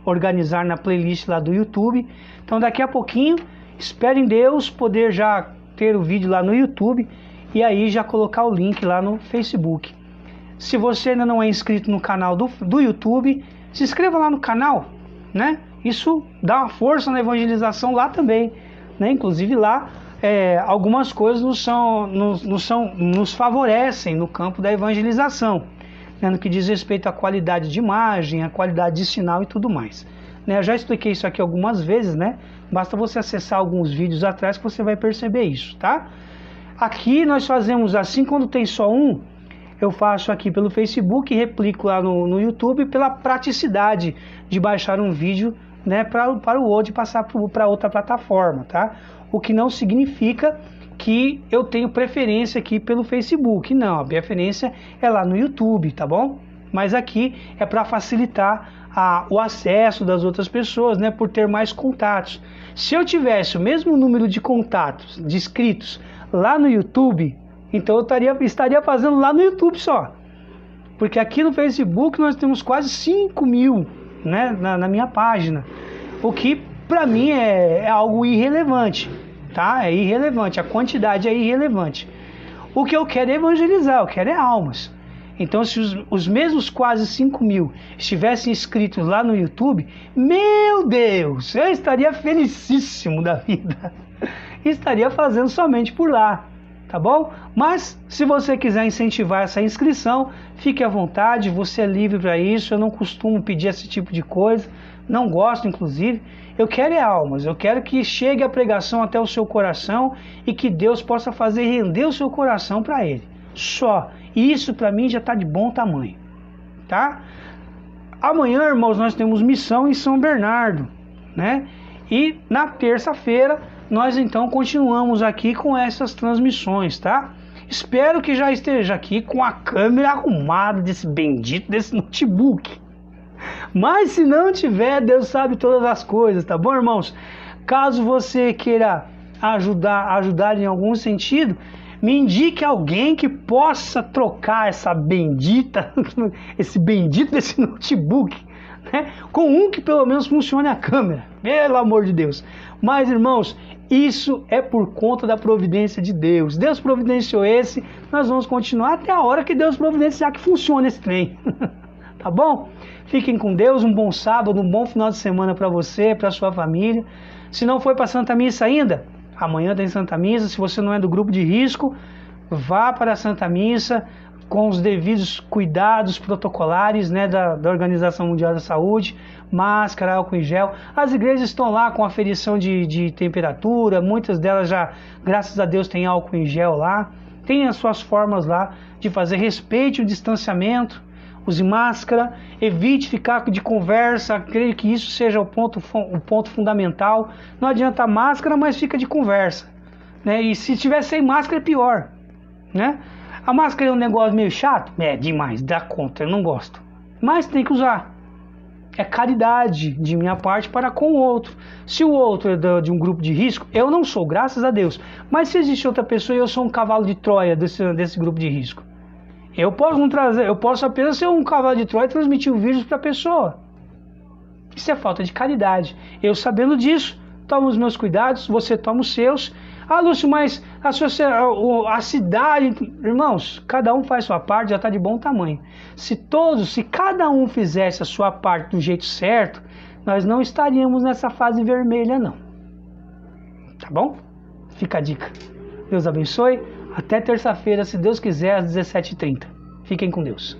organizar na playlist lá do YouTube. Então daqui a pouquinho, espero em Deus poder já ter o vídeo lá no YouTube e aí já colocar o link lá no Facebook. Se você ainda não é inscrito no canal do YouTube, se inscreva lá no canal, Isso dá uma força na evangelização lá também, Inclusive lá, algumas coisas nos favorecem no campo da evangelização, no que diz respeito à qualidade de imagem, à qualidade de sinal e tudo mais. Eu já expliquei isso aqui algumas vezes, Basta você acessar alguns vídeos atrás que você vai perceber isso, tá? Aqui nós fazemos assim, quando tem só um, eu faço aqui pelo Facebook e replico lá no YouTube pela praticidade de baixar um vídeo para o Word e passar para outra plataforma, tá? O que não significa que eu tenho preferência aqui pelo Facebook, não, a preferência é lá no YouTube, tá bom? Mas aqui é para facilitar o acesso das outras pessoas, por ter mais contatos. Se eu tivesse o mesmo número de contatos, de inscritos lá no YouTube, Então eu estaria fazendo lá no YouTube só. Porque aqui no Facebook nós temos quase 5 mil, né, na minha página. O que para mim é algo irrelevante, tá? É irrelevante, a quantidade é irrelevante. O que eu quero é evangelizar, eu quero é almas. Então se os mesmos quase 5 mil estivessem inscritos lá no YouTube, meu Deus, eu estaria felicíssimo da vida. Estaria fazendo somente por lá. Tá bom? Mas se você quiser incentivar essa inscrição, fique à vontade, você é livre para isso. Eu não costumo pedir esse tipo de coisa, não gosto inclusive. Eu quero é almas, eu quero que chegue a pregação até o seu coração e que Deus possa fazer render o seu coração para Ele. Só, isso para mim já está de bom tamanho, tá? Amanhã, irmãos, nós temos missão em São Bernardo, né? E na terça-feira nós então continuamos aqui com essas transmissões, tá? Espero que já esteja aqui com a câmera arrumada desse bendito desse notebook. Mas se não tiver, Deus sabe todas as coisas, tá bom, irmãos? Caso você queira ajudar em algum sentido, me indique alguém que possa trocar esse bendito desse notebook, né, com um que pelo menos funcione a câmera, pelo amor de Deus. Mas, irmãos, isso é por conta da providência de Deus. Deus providenciou esse, nós vamos continuar até a hora que Deus providenciar que funcione esse trem. Tá bom? Fiquem com Deus, um bom sábado, um bom final de semana para você, para sua família. Se não foi para Santa Missa ainda, amanhã tem Santa Missa. Se você não é do grupo de risco, vá para a Santa Missa com os devidos cuidados protocolares, né, da Organização Mundial da Saúde, máscara, álcool em gel. As igrejas estão lá com aferição de temperatura, muitas delas já, graças a Deus, tem álcool em gel lá. Tem as suas formas lá de fazer. Respeite o distanciamento, use máscara, evite ficar de conversa, creio que isso seja o ponto fundamental. Não adianta máscara, mas fica de conversa, né? E se tiver sem máscara é pior, né? A máscara é um negócio meio chato? É demais, dá conta, eu não gosto. Mas tem que usar. É caridade de minha parte para com o outro. Se o outro é de um grupo de risco, eu não sou, graças a Deus. Mas se existe outra pessoa, eu sou um cavalo de Troia desse grupo de risco. Eu posso apenas ser um cavalo de Troia e transmitir o vírus para a pessoa. Isso é falta de caridade. Eu sabendo disso, tomo os meus cuidados, você toma os seus. Ah, Lúcio, mas a cidade... Irmãos, cada um faz sua parte, já está de bom tamanho. Se cada um fizesse a sua parte do jeito certo, nós não estaríamos nessa fase vermelha, não. Tá bom? Fica a dica. Deus abençoe. Até terça-feira, se Deus quiser, às 17h30. Fiquem com Deus.